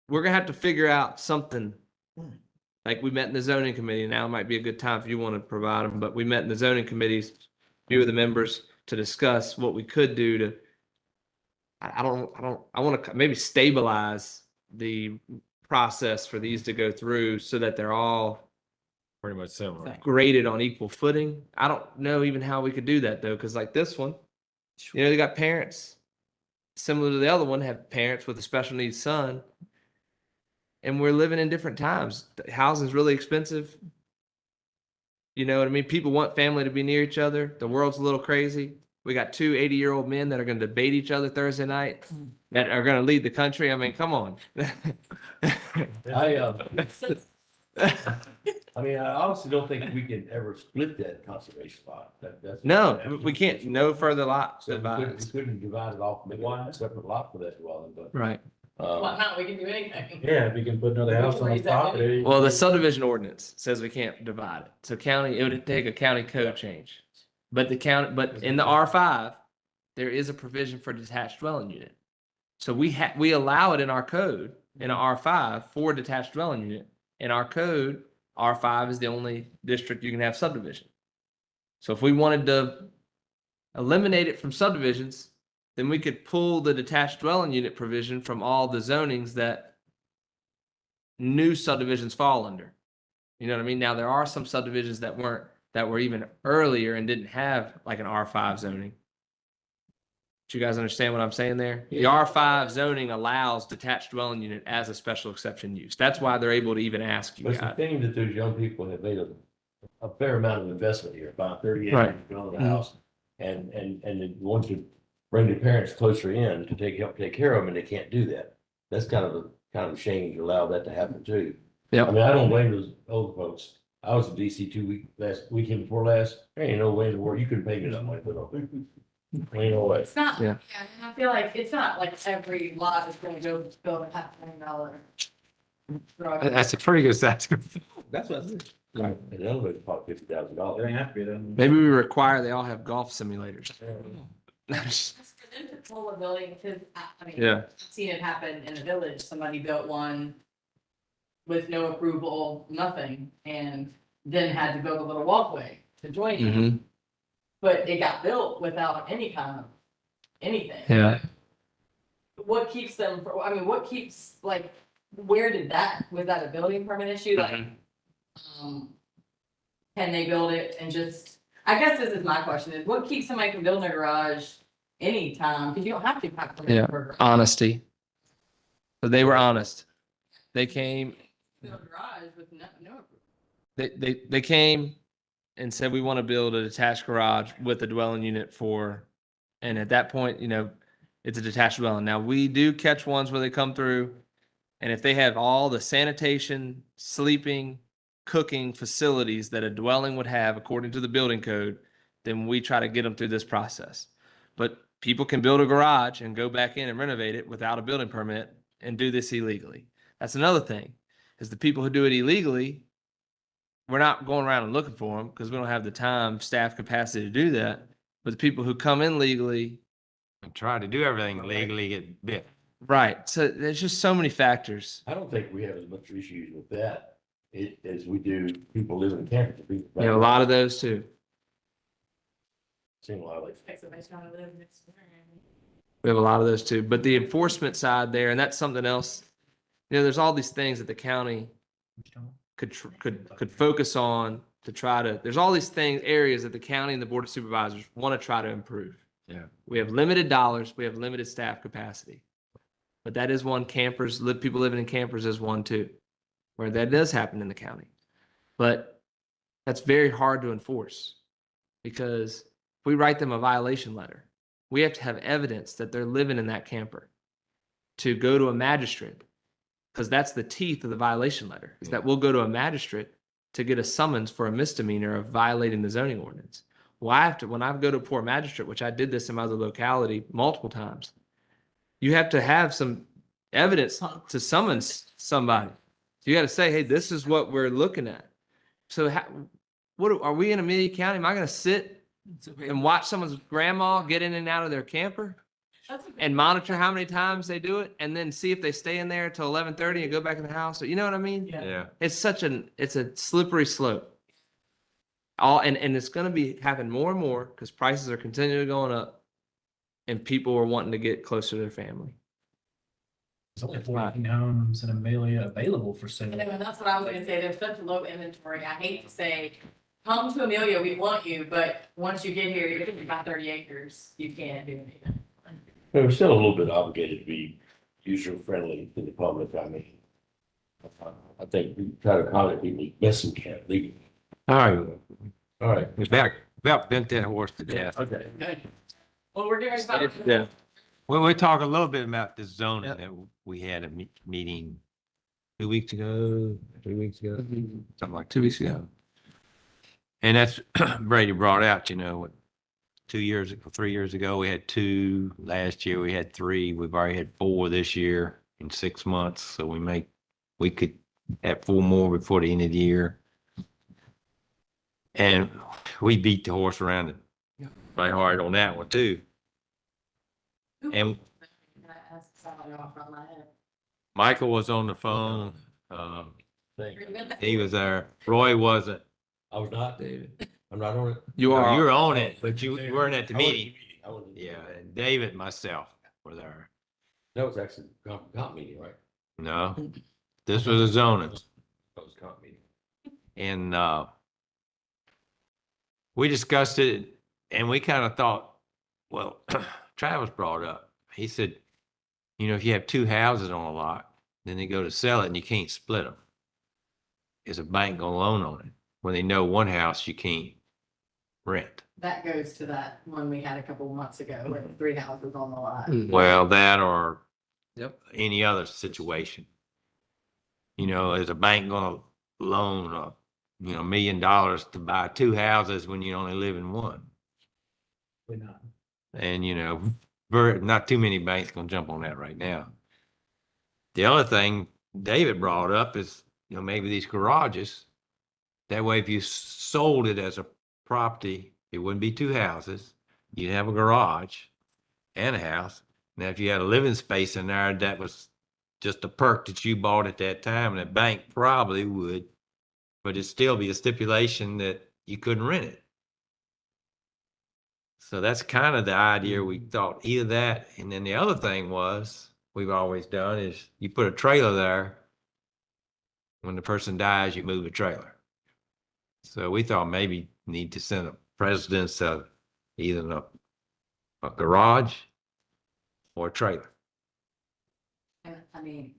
gonna have to figure out something. Like we met in the zoning committee. Now might be a good time if you want to provide them, but we met in the zoning committees, few of the members to discuss what we could do to. I want to maybe stabilize the process for these to go through so that they're all Pretty much similar. graded on equal footing. I don't know even how we could do that though, because like this one, you know, they got parents similar to the other one, have parents with a special needs son, and we're living in different times. The housing's really expensive. You know what I mean? People want family to be near each other. The world's a little crazy. We got two 80-year-old men that are going to debate each other Thursday night that are going to lead the country. I mean, come on. I mean, I honestly don't think we can ever split that conservation lot. That's. No, we can't. No further lot So we divides. couldn't divide it off, make one separate lot for that dwelling, but. Right. Why not? We can do anything. Yeah, we can put another house on the property. Well, the subdivision ordinance says we can't divide it. So county, it would take a county code change. But but in the R5, there is a provision for detached dwelling unit. So we allow it in our code in our R5 for detached dwelling unit. In our code, R5 is the only district you can have subdivision. So if we wanted to eliminate it from subdivisions, then we could pull the detached dwelling unit provision from all the zonings that new subdivisions fall under. You know what I mean? Now, there are some subdivisions that were even earlier and didn't have like an R5 zoning. Do you guys understand what I'm saying there? The R5 zoning allows detached dwelling unit as a special exception use. That's why they're able to even ask you But it's the guys. thing that those young people have made a fair amount of investment here, about 30 acres Right. to build a house. And they want to bring their parents closer in to help take care of them, and they can't do that. That's kind of a shame to allow that to happen too. Yep. I mean, I don't blame those old folks. I was in DC weekend before last. There ain't no way in the world you couldn't pay me that money for them. Ain't no way. It's not, Yeah. yeah, I feel like it's not like every lot is gonna go build a $500,000 garage. That's a pretty good size. That's what I said. And the elevator's probably $50,000. It ain't have to be done. Maybe we require they all have golf simulators. Just for them to pull a building, because I mean, Yeah. I've seen it happen in the village. Somebody built one with no approval, nothing, and then had to build a little walkway to join it. Mm-hmm. But it got built without any kind of anything. Yeah. What keeps them, I mean, what keeps, like, where did was that a building permit issue? Like, can they build it and just, I guess this is my question, is what keeps somebody from building a garage anytime? Because you don't have to have a permit Yeah. for a garage. Honesty. So they were honest. They came Build a garage with no. They came and said, we want to build a detached garage with a dwelling unit for, and at that point, you know, it's a detached dwelling. Now, we do catch ones where they come through, and if they have all the sanitation, sleeping, cooking facilities that a dwelling would have according to the building code, then we try to get them through this process. But people can build a garage and go back in and renovate it without a building permit and do this illegally. That's another thing, is the people who do it illegally, we're not going around and looking for them because we don't have the time, staff capacity to do that. But the people who come in legally, And try to do everything legally, get bit. right. So there's just so many factors. I don't think we have as much issues with that as we do people living in campers. We have a lot of those too. Seen a lot of like. Somebody's trying to live next door. We have a lot of those too. But the enforcement side there, and that's something else. You know, there's all these things that the county could focus on to try to, there's all these things, areas that the county and the board of supervisors want to try to improve. Yeah. We have limited dollars, we have limited staff capacity. But that is one, campers, people living in campers is one too, where that does happen in the county. But that's very hard to enforce because if we write them a violation letter, we have to have evidence that they're living in that camper to go to a magistrate. Because that's the teeth of the violation letter, is that we'll go to a magistrate to get a summons for a misdemeanor of violating the zoning ordinance. Well, I have to, when I go to a poor magistrate, which I did this in my other locality multiple times, you have to have some evidence to summons somebody. You got to say, hey, this is what we're looking at. So what are we in Amelia County? Am I going to sit and watch someone's grandma get in and out of their camper and monitor how many times they do it and then see if they stay in there till 11:30 and go back in the house? You know what I mean? Yeah. It's a slippery slope. And it's going to be happening more and more because prices are continually going up and people are wanting to get closer to their family. There's only 14 homes in Amelia available for sale. And that's what I was gonna say, there's such a low inventory, I hate to say, come to Amelia, we want you, but once you get here, you're gonna be about 30 acres, you can't do anything. But we're still a little bit obligated to be user-friendly to the public. I mean, I think we try to accommodate people missing can't leave. All right. All right. It's about bent that horse to death. Okay. Well, we're getting about. Yeah. Well, we'll talk a little bit about the zoning that we had a meeting 2 weeks ago, 3 weeks ago, something like 2 weeks ago. And that's Brady brought out, you know, what, 2 years ago, 3 years ago, we had two. Last year we had three. We've already had four this year in 6 months. So we could have four more before the end of the year. And we beat the horse around it right hard on that one too. And Michael was on the phone. He was there. Roy wasn't. I was not, David. I'm not on it. You No, are. you were on it, but you weren't at the I wasn't meeting. I wasn't- Yeah, and David and myself were there. That was actually a comp meeting, right? No, this was a zoning. That was a comp meeting. And we discussed it and we kind of thought, well, Travis brought up, he said, you know, if you have two houses on a lot, then they go to sell it and you can't split them. Is a bank gonna loan on it? When they know one house you can't rent? That goes to that one we had a couple months ago, where the 3 houses on the lot. Well, that or Yep. any other situation. You know, is a bank gonna loan $1 million to buy two houses when you only live in one? Probably not. And, you know, not too many banks gonna jump on that right now. The other thing David brought up is, you know, maybe these garages. That way, if you sold it as a property, it wouldn't be two houses. You'd have a garage and a house. Now, if you had a living space in there, that was just a perk that you bought at that time, and the bank probably would, but it'd still be a stipulation that you couldn't rent it. So that's kind of the idea we thought, either that, and then the other thing was, we've always done is you put a trailer there. When the person dies, you move the trailer. So we thought maybe need to send a precedence of either a garage or a trailer. And I mean,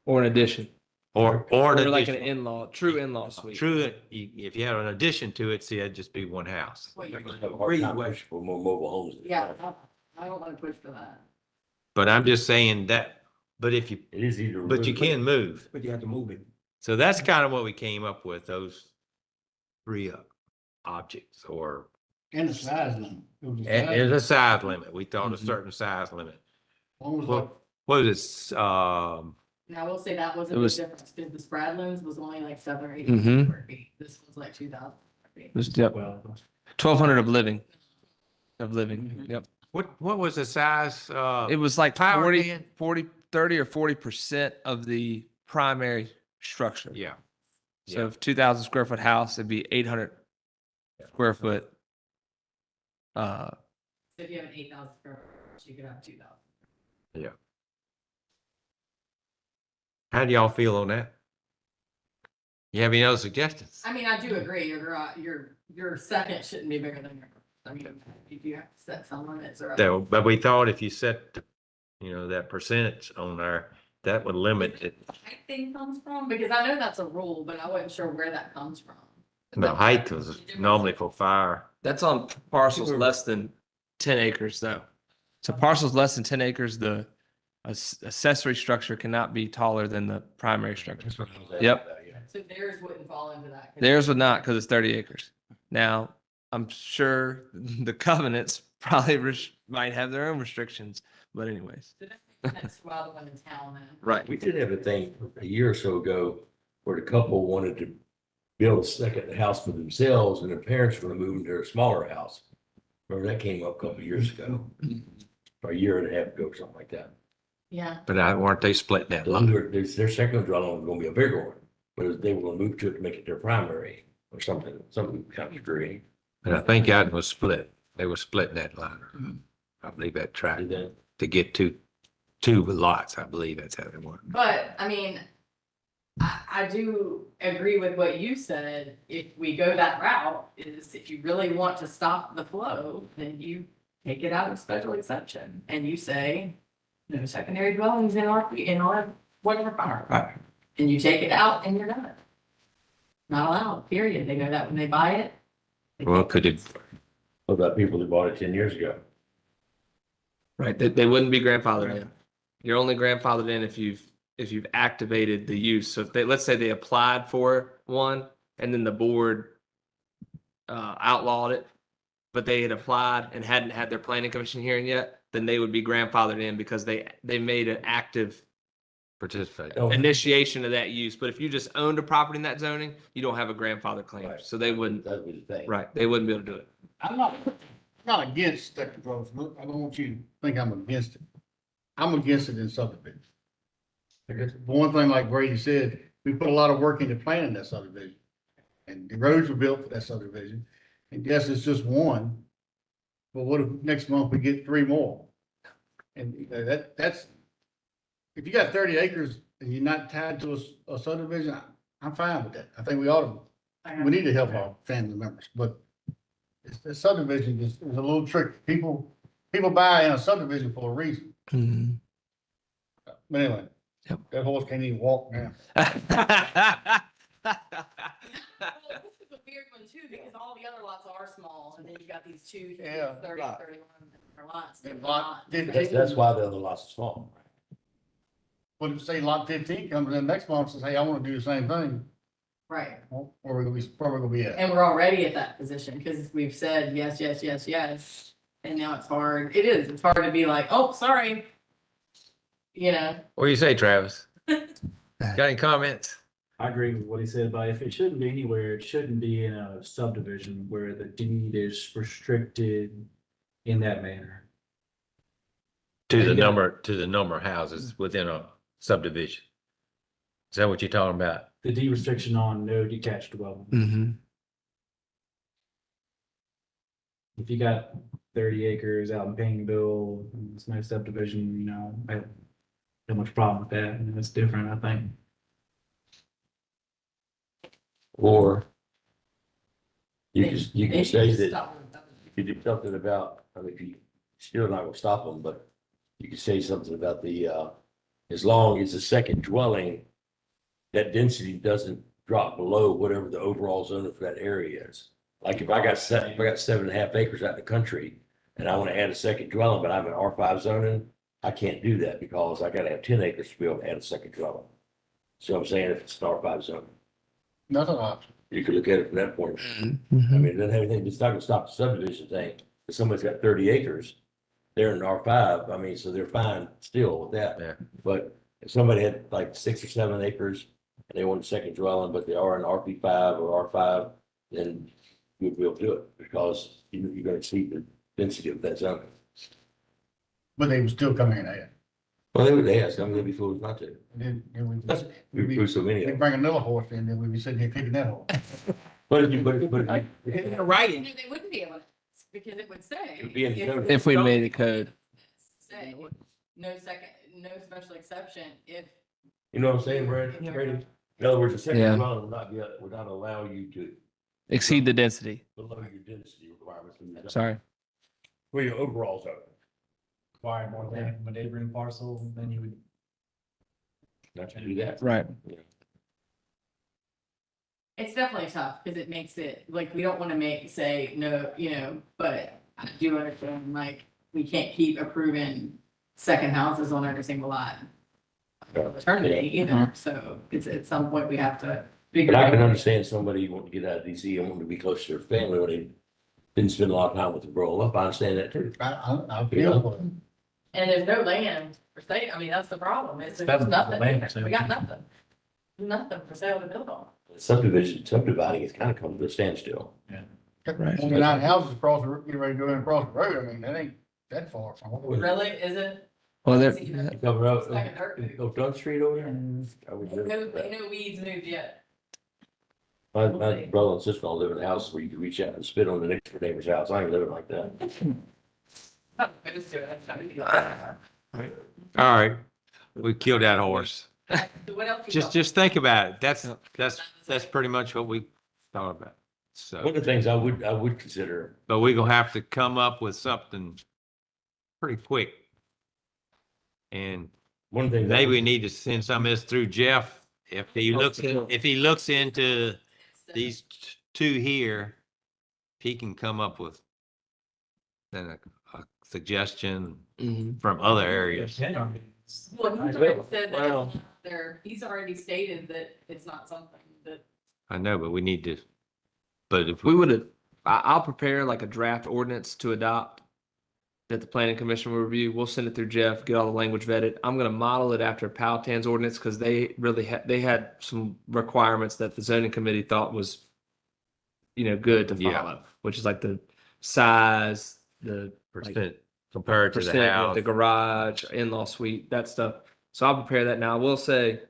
Or an addition. Or Or an like an additional- in-law, true in-law suite. True, if you had an addition to it, see, it'd just be one house. What you're- Have a hard time pushing for more mobile homes. Yeah, I don't wanna push for that. But I'm just saying that, but if you, It is either. but you can move. But you have to move it. So that's kind of what we came up with, those three objects, or, And the size limit. It was a and size there's limit. a size limit. We thought a Mhm. certain size limit. One was like, What was it, Now, I will say that was a It big was- difference, because the Spradlins was only like 7 or 8 Mhm. square feet. This was like 2,000 square feet. Just, yep, Well, 1,200 of living. Of living, yep. what was the size, It was like Power 40, man? 40, 30 or 40% of the primary structure. yeah. So if 2,000 square foot house, it'd be 800 square foot. So if you have an 8,000 square foot, you could have 2,000. How do y'all feel on that? You have any other suggestions? I mean, I do agree, your second shouldn't be bigger than your first. I mean, you do have to set some limits or. That, but we thought if you set, that percentage on there, that would limit it. Height thing comes from, because I know that's a rule, but I wasn't sure where that comes from. The height was normally for fire. That's on parcels less than 10 acres though. So parcels less than 10 acres, the accessory structure cannot be taller than the primary structure. That's what I was asking Yep. about, yeah. So theirs wouldn't fall into that. Theirs would not because it's 30 acres. Now, I'm sure the covenants probably might have their own restrictions, but anyways. So that's why the one in town then. Right. We did have a thing a year or so ago where the couple wanted to build a second house for themselves and their parents were gonna move into a smaller house. Remember that came up a couple of years ago, or a year and a half ago, or something like that. Yeah. But weren't they splitting that lot? Their second dwelling was gonna be a bigger one, but they were gonna move to it to make it their primary or something kind of strange. And I think that was split. They were splitting that lot. I believe that track Did that? to get two lots. I believe that's how they went. But, I mean, I do agree with what you said. If we go that route, is if you really want to stop the flow, then you take it out of special exception and you say, no secondary dwellings in our whatever fire. And you take it out and you're done. Not allowed, period. They know that when they buy it. Well, could it, What about people that bought it 10 years ago? Right. They wouldn't be grandfathered in. You're only grandfathered in if you've activated the use. So if let's say they applied for one and then the board outlawed it, but they had applied and hadn't had their planning commission hearing yet, then they would be grandfathered in because they made an active participate? Oh, initiation of that use. But if you just owned a property in that zoning, you don't have a grandfather claim. Right. So they wouldn't, That was the thing. right, they wouldn't be able to do it. I'm not against second dwellings. Look, I don't want you to think I'm against it. I'm against it in subdivision. Because the one thing, like Brady said, we put a lot of work into planning that subdivision. And the roads were built for that subdivision. And yes, it's just one. But what if next month we get 3 more? And that's, if you got 30 acres and you're not tied to a subdivision, I'm fine with that. I think we ought to, we need to help our family members, but the subdivision is a little tricky. People buy in a subdivision for a reason. But anyway, Yep. that horse can't even walk now. Well, this is a weird one too, because all the other lots are small, and then you got these two, Yeah, 30, lot. 31 are lots. And They're lot not. 15. That's why the other lots are small. But if say lot 15 comes in next month and says, hey, I want to do the same thing, Right. well, where we gonna be at? And we're already at that position, because we've said yes, yes, yes, yes, and now it's hard. It's hard to be like, oh, sorry. What do you say, Travis? Got any comments? I agree with what he said, but if it shouldn't be anywhere, it shouldn't be in a subdivision where the deed is restricted in that manner. To the number of houses within a subdivision. Is that what you're talking about? The deed restriction on no detached dwelling. Mm-hmm. If you got 30 acres out in Payneville, it's no subdivision, I have no much problem with that, and it's different, I think. Or you They- can They should say just that stop. you do something about, I mean, if you still not gonna stop them, but you can say something about the, as long as the second dwelling that density doesn't drop below whatever the overall zone for that area is. Like if I got 7.5 acres out in the country and I want to add a second dwelling, but I'm in R5 zoning, I can't do that because I gotta have 10 acres to be able to add a second dwelling. So I'm saying if it's an R5 zone, That's an option. you could look at it from that point of view. I mean, it doesn't have anything, it's not gonna stop the subdivision thing. If somebody's got 30 acres, they're in R5, I mean, so they're fine still with that. Yeah. But if somebody had like 6 or 7 acres and they want a second dwelling, but they are in RP5 or R5, then you'd be able to do it because you're gonna exceed the density of that zone. But they would still come in and add. Well, they would ask, I mean, they'd be fools not to. And then we, We do so many they of them. bring another horse in, then we'd be sitting here kicking that horse. But if you, but if Writing. They wouldn't be able to, because it would say. It'd be in the code. If we made a code. Say, no second, no special exception if. You know what I'm saying, Brad? Brady? In other words, a second Yeah. dwelling would not allow you to Exceed the density. below your density requirements. Sorry. For your overall zone. Acquire more land from a neighboring parcel, then you would. Not to do that. Right. It's definitely tough because it makes it, like, we don't want to say no, but I do understand, like, we can't keep approving second houses on every single lot. For eternity either, so it's at some point we have to figure. But I out. can understand somebody wanting to get out of DC and wanting to be close to their family when they didn't spend a lot of time with the growing up. I understand that too. I feel for it. And there's no land for sale, I mean, that's the problem, it's there's That's the nothing, land for sale. we got nothing. Nothing for sale to build on. Subdividing has kind of come to a standstill. Right. 29 houses across the, getting ready to go in across the road, I mean, that ain't that far from. what we- Really, is it? Well, there, Cover up, It's like a dirt. go Dunn Street over there. I would No, live there. no weeds moved yet. My brother and sister live in a house where you can reach out and spit on the next door neighbor's house. I ain't living like that. Oh, I just do it. All right, we killed that horse. So what else? you got? Just think about it. That's pretty much what we thought about. One So, of the things I would consider, but we're gonna have to come up with something pretty quick. And one of the things. maybe we need to send some of this through Jeff. If he looks into these two here, he can come up with then a suggestion from other areas. Well, he's already said that Well- it's not there, he's already stated that it's not something that. I know, but we need to, but if we would, I'll prepare like a draft ordinance to adopt that the planning commission will review. We'll send it through Jeff, get all the language vetted. I'm gonna model it after Powhatan's ordinance because they really they had some requirements that the zoning committee thought was, good to Yeah. follow, which is like the size, the percent compared to the percent, house. the garage, in-law suite, that stuff. So I'll prepare that now. I will say,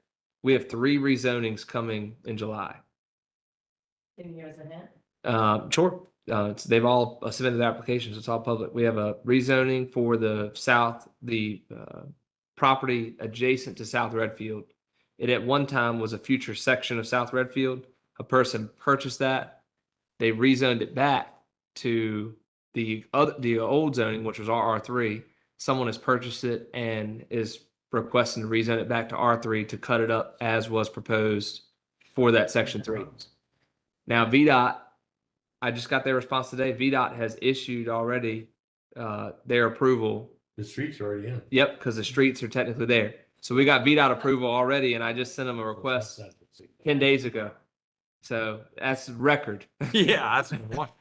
we have 3 rezonings coming in July. Can you give us a hint? Sure. They've all submitted their applications. It's all public. We have a rezoning for the property adjacent to South Redfield. It at one time was a future section of South Redfield. A person purchased that. They rezoned it back to the old zoning, which was RR3. Someone has purchased it and is requesting to rezone it back to R3 to cut it up as was proposed for that section 3. Now, VDOT, I just got their response today. VDOT has issued already their approval. The streets are already in. Yep, because the streets are technically there. So we got VDOT approval already, and I just sent them a request 10 days ago. So that's record. Yeah, that's what.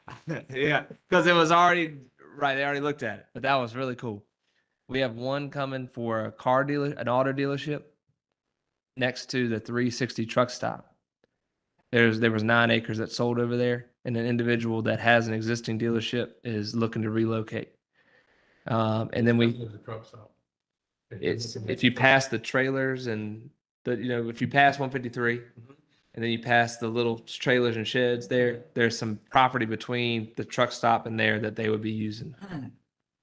Yeah, because it was already, right, they already looked at it, but that was really cool. We have one coming for a car dealer, an auto dealership next to the 360 truck stop. There was 9 acres that sold over there, and an individual that has an existing dealership is looking to relocate. And then it's if you pass the trailers and if you pass 153, and then you pass the little trailers and sheds there's some property between the truck stop and there that they would be using.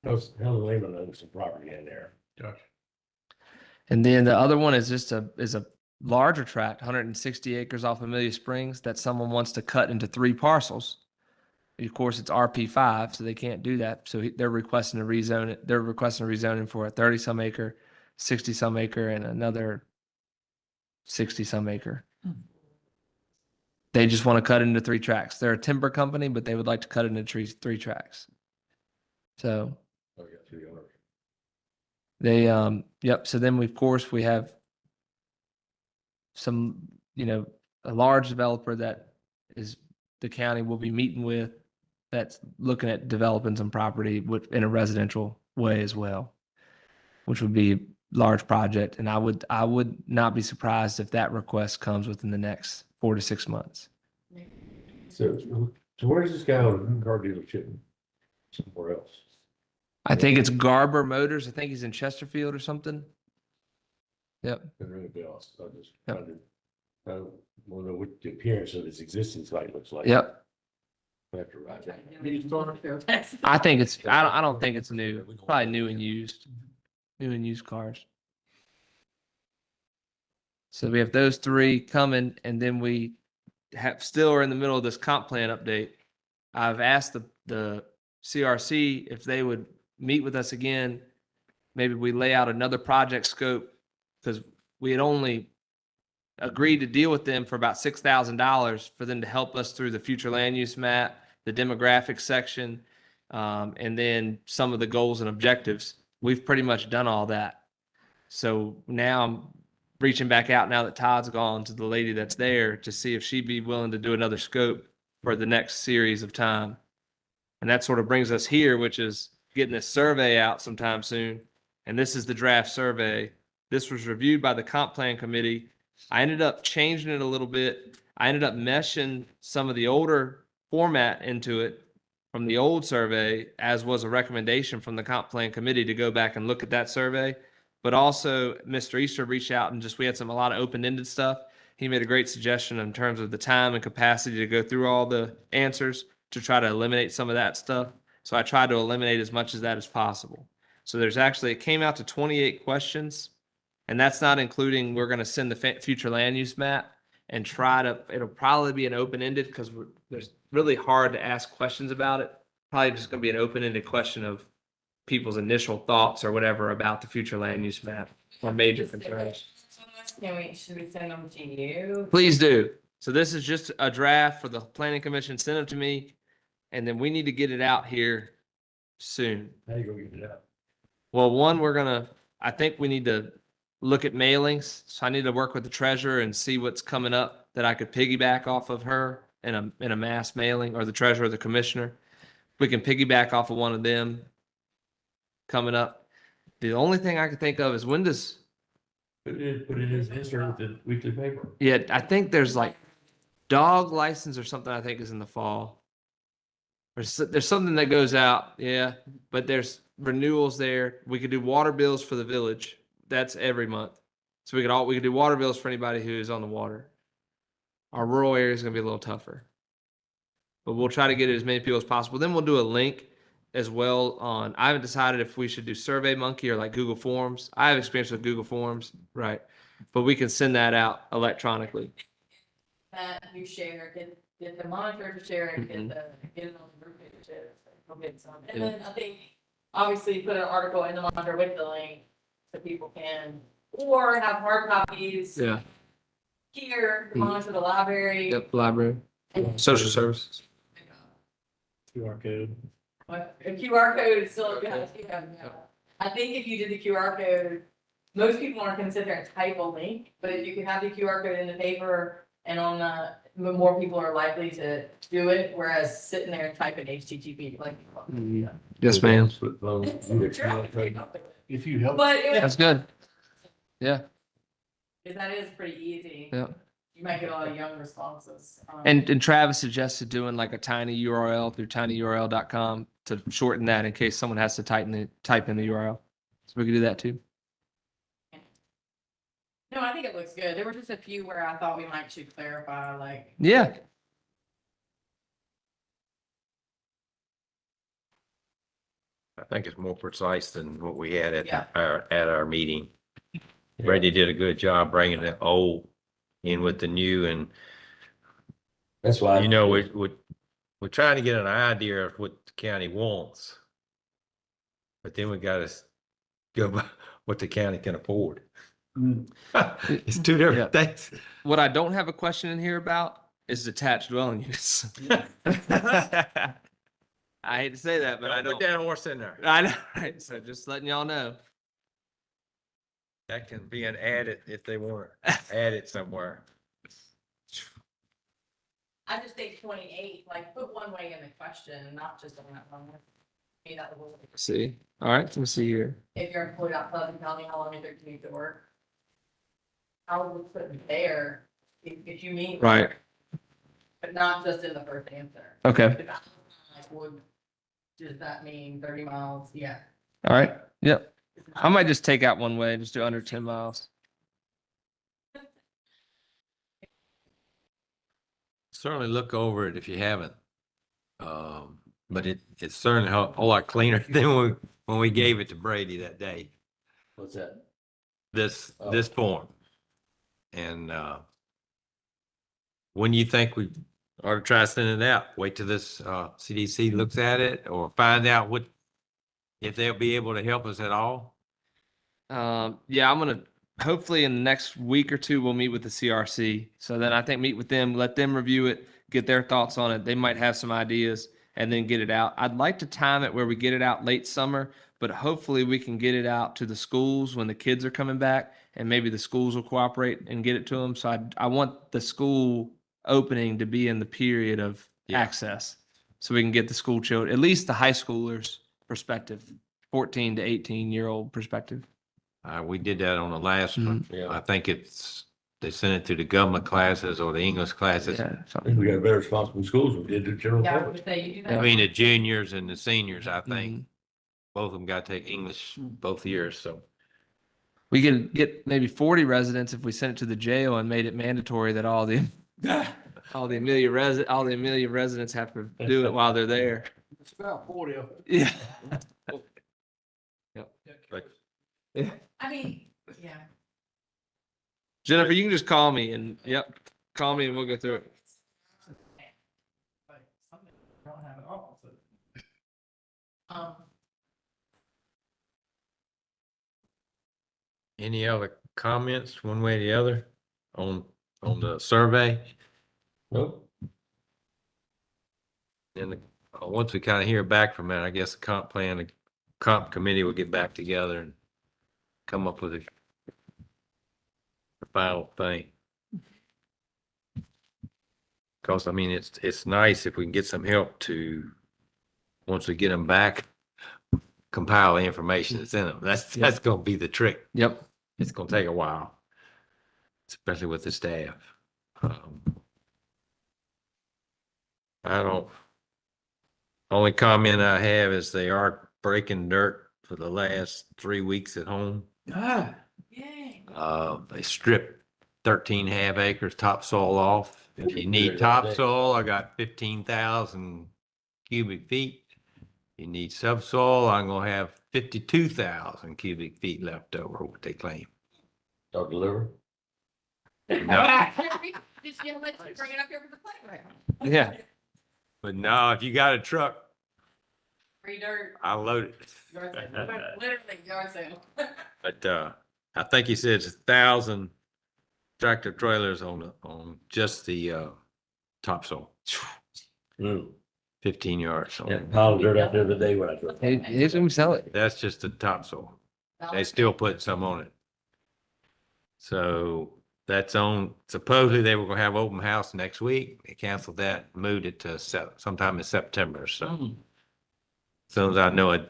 Hell, Lehman owns some property in there. And then the other one is just a larger tract, 160 acres off Amelia Springs that someone wants to cut into 3 parcels. Of course, it's RP5, so they can't do that. So they're requesting to rezone it. They're requesting rezoning for a 30-some acre, 60-some acre, and another 60-some acre. They just want to cut it into 3 tracks. They're a timber company, but they would like to cut it into 3 tracks. So Oh, we got 3 owners. they, yep. So then we, of course, we have some, a large developer that is the county will be meeting with that's looking at developing some property in a residential way as well, which would be a large project. And I would not be surprised if that request comes within the next 4 to 6 months. So where's this guy on a car dealership? Somewhere else. I think it's Garber Motors. I think he's in Chesterfield or something. Yep. Doesn't ring a bell. So I just Yep. trying to, I want to know what the appearance of his existing site looks like. Yep. I have to write that. I think it's, I don't think it's new. Probably new and used cars. So we have those 3 coming, and then we still are in the middle of this comp plan update. I've asked the CRC if they would meet with us again. Maybe we lay out another project scope, because we had only agreed to deal with them for about $6,000 for them to help us through the future land use map, the demographic section, and then some of the goals and objectives. We've pretty much done all that. So now I'm reaching back out, now that Todd's gone, to the lady that's there to see if she'd be willing to do another scope for the next series of time. And that sort of brings us here, which is getting this survey out sometime soon. And this is the draft survey. This was reviewed by the comp plan committee. I ended up changing it a little bit. I ended up meshing some of the older format into it from the old survey, as was a recommendation from the comp plan committee to go back and look at that survey. But also Mr. Easter reached out and we had a lot of open-ended stuff. He made a great suggestion in terms of the time and capacity to go through all the answers to try to eliminate some of that stuff. So I tried to eliminate as much of that as possible. So it came out to 28 questions, and that's not including, we're going to send the future land use map and it'll probably be an open-ended, because there's really hard to ask questions about it. Probably just going to be an open-ended question of people's initial thoughts or whatever about the future land use map or major concerns. Should we send them to you? Please do. So this is just a draft for the planning commission. Send them to me, and then we need to get it out here soon. How you gonna get it out? Well, I think we need to look at mailings. So I need to work with the treasurer and see what's coming up that I could piggyback off of her in a mass mailing, or the treasurer or the commissioner. We can piggyback off of one of them coming up. The only thing I can think of is put it in his insert with the weekly paper. Yeah, I think there's like dog license or something, I think is in the fall. There's something that goes out, yeah, but there's renewals there. We could do water bills for the village. That's every month. So we could do water bills for anybody who is on the water. Our rural area is gonna be a little tougher. But we'll try to get as many people as possible. Then we'll do a link as well I haven't decided if we should do SurveyMonkey or like Google Forms. I have experience with Google Forms, right? But we can send that out electronically. That you share, get the monitor to share it, get it on the group page to share it. So we'll get some. And then I think, obviously, put an article in the monitor with the link so people can, or have hard copies. Yeah. Here, monitor the library. Yep, library, social services. QR code. But a QR code is still, I think if you did the QR code, most people aren't gonna sit there and type a link, but if you can have the QR code in the paper and on more people are likely to do it, whereas sitting there and typing HTTP, like. Yes, ma'am. If you help. But it That's was, good. Yeah. that is pretty easy. Yeah. You might get a lot of young responses. And Travis suggested doing like a tiny URL through tinyurl.com to shorten that in case someone has to type in the URL. So we could do that too. No, I think it looks good. There were just a few where I thought we should clarify, like. Yeah. I think it's more precise than what we had Yeah. at our meeting. Brady did a good job bringing the old in with the new, and That's why. we're trying to get an idea of what the county wants. But then we got to go by what the county can afford. It's two different things. What I don't have a question in here about is detached dwelling units. I hate to say that, but I Don't don't. put that horse in there. I know, right? So just letting y'all know. That can be an added if they want to add it somewhere. I just think 28, like, put one way in the question, not just on that one. Maybe that will. See, all right, let me see here. If you're employed outside the county, how long is it commute to work? I would put it there, if you mean. Right. But not just in the first answer. Okay. Like, does that mean 30 miles? Yeah. All right. Yep. I might just take out one way, just do under 10 miles. Certainly look over it if you haven't. But it's certainly a whole lot cleaner than when we gave it to Brady that day, What's that? this Oh. form. And, when you think we ought to try sending it out, wait till this, CDC looks at it or find out if they'll be able to help us at all? Yeah, I'm gonna hopefully in the next week or two we'll meet with the CRC. So then I think meet with them, let them review it, get their thoughts on it. They might have some ideas and then get it out. I'd like to time it where we get it out late summer, but hopefully we can get it out to the schools when the kids are coming back, and maybe the schools will cooperate and get it to them. So I want the school opening to be in the period of Yeah. access, so we can get the school children, at least the high schoolers' perspective, 14 to 18-year-old perspective. We did that on the last one. Yeah. I think they sent it to the government classes or the English classes. Yeah. I think we got a better response from schools than we did to general Yeah, I public. would say you do that. I mean, the juniors and the seniors, I think, Mhm. both of them got to take English both years, so. We could get maybe 40 residents if we sent it to the jail and made it mandatory that all the Amelia residents have to do it while they're there. It's about 40 of it. Yeah. But I mean, yeah. Jennifer, you can just call me and call me and we'll go through it. But some don't have it all, so. any other comments, one way or the other, on the survey? Nope. And once we kind of hear back from it, I guess the comp committee will get back together and come up with the final thing. Cause I mean, it's nice if we can get some help to, once we get them back, compile the information that's in them. That's gonna be the trick. Yep. It's gonna take a while, especially with the staff. Only comment I have is they are breaking dirt for the last 3 weeks at home. Yay. They stripped 13.5 acres topsoil off. If you need topsoil, I got 15,000 cubic feet. You need subsoil, I'm gonna have 52,000 cubic feet left over, what they claim. Don't deliver. No, Just, you know, let's bring it up here for the playground. Yeah. but no, if you got a truck, Free dirt, I'll load it. yard sale. Literally yard sale. But, I think he said it's 1,000 tractor trailers on just the, topsoil, Mm. 15 yards. So Yeah, pile of dirt out there the day when I drove. Here's when we sell it. that's just the topsoil. They still put some on it. So that's on, supposedly they were gonna have open house next week. They canceled that, moved it to sometime in September, so. As soon as I know a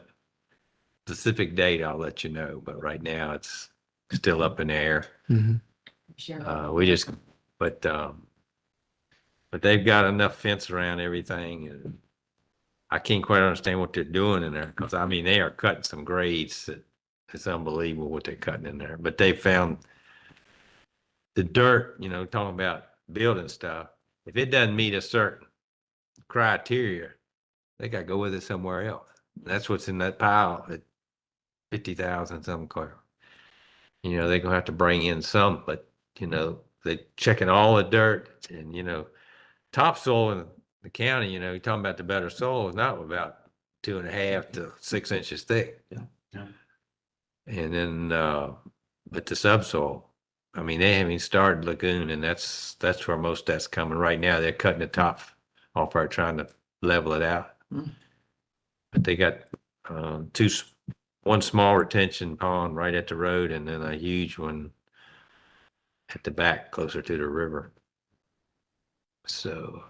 specific date, I'll let you know, but right now it's still up in the air. Sure. We just, but they've got enough fence around everything, and I can't quite understand what they're doing in there, because I mean, they are cutting some grades that it's unbelievable what they're cutting in there, but they found the dirt, talking about building stuff, if it doesn't meet a certain criteria, they gotta go with it somewhere else. That's what's in that pile at 50,000 some car. They're gonna have to bring in some, but they checking all the dirt and, topsoil in the county, you're talking about the better soil is not about 2.5 to 6 inches thick. Yeah. And then, But the subsoil, I mean, they haven't even started lagoon, and that's where most that's coming right now. They're cutting the top off there, trying to level it out. But they got one small retention pond right at the road, and then a huge one at the back, closer to the river. So,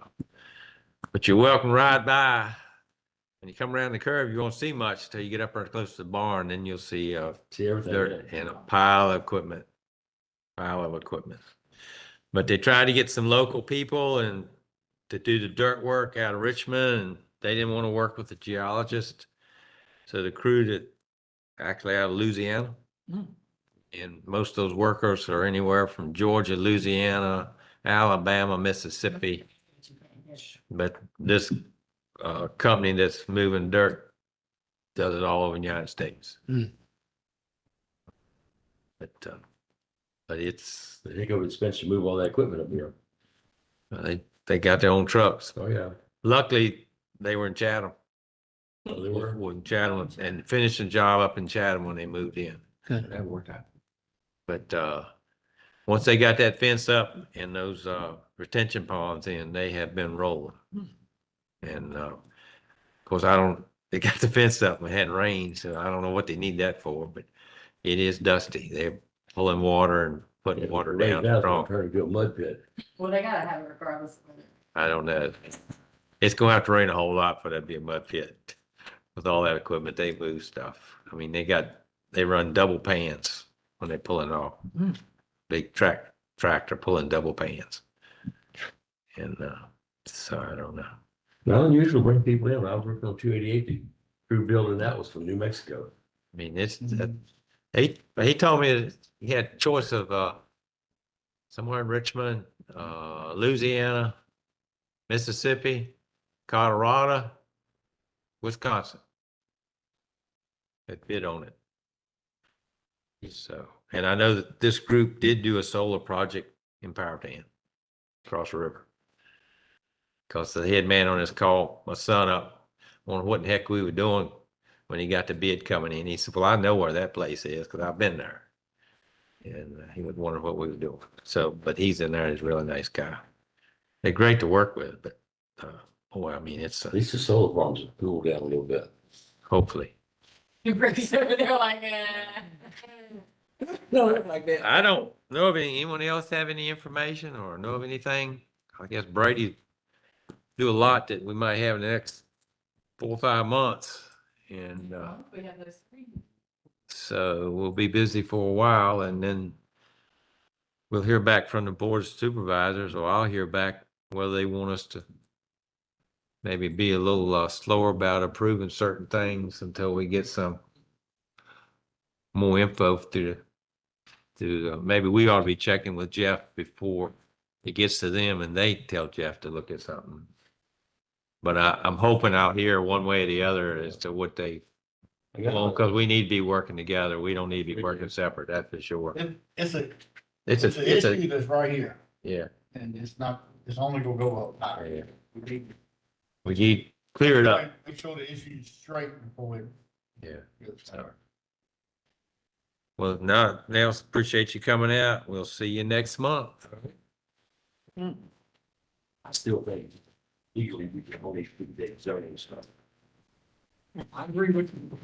but you're welcome to ride by. When you come around the curve, you won't see much till you get up there close to the barn, then you'll see See everything. dirt yeah. and a pile of equipment. But they tried to get some local people and to do the dirt work out of Richmond, and they didn't want to work with the geologist. So the crew that actually out of Louisiana, and most of those workers are anywhere from Georgia, Louisiana, Alabama, Mississippi. But this company that's moving dirt does it all over the United States. But it's They think it would expense to move all that equipment up here. they got their own trucks. Oh, yeah. Luckily, they were in Chatham. Oh, they were. In Chatham and finished the job up in Chatham when they moved in. That worked out. But once they got that fence up and those retention ponds in, they have been rolling. And of course, they got the fence up and it hadn't rained, so I don't know what they need that for, but it is dusty. They're pulling water and putting water down strong. Turn into a mud pit. Well, they gotta have it regardless of whether. I don't know. It's gonna have to rain a whole lot for that to be a mud pit. With all that equipment, they move stuff. I mean, they run double pans when they pull it off. Big tractor pulling double pans. And so I don't know. Not unusual to bring people in. When I was working on 288, the crew building that was from New Mexico. I mean, he told me that he had a choice of somewhere in Richmond, Louisiana, Mississippi, Colorado, Wisconsin. That bid on it. So, and I know that this group did do a solar project in Powhatan across the river. Because the head man on this call my son up, wondered what the heck we were doing when he got the bid coming in. He said, well, I know where that place is because I've been there. And he was wondering what we were doing. So, but he's in there. He's a really nice guy. They're great to work with, but boy, I mean, it's At least the solar farms have cooled down a little bit. hopefully. Rick's over there like, No, like that. I don't know of anyone else have any information or know of anything. I guess Brady do a lot that we might have in the next 4 or 5 months. And we have those three. so we'll be busy for a while and then we'll hear back from the board of supervisors, or I'll hear back whether they want us to maybe be a little slower about approving certain things until we get some more info maybe we ought to be checking with Jeff before it gets to them and they tell Jeff to look at something. But I'm hoping I'll hear one way or the other as to what they, because we need to be working together. We don't need to be working separate, that's for sure. It's an It's issue a, that's right here, yeah, and it's only gonna go up. yeah. We need clear it up. Make sure the issue's straight before we. Yeah. get So, started. well, now, Nels, appreciate you coming out. We'll see you next month. I still think legally we can only do the zoning stuff. I agree with you.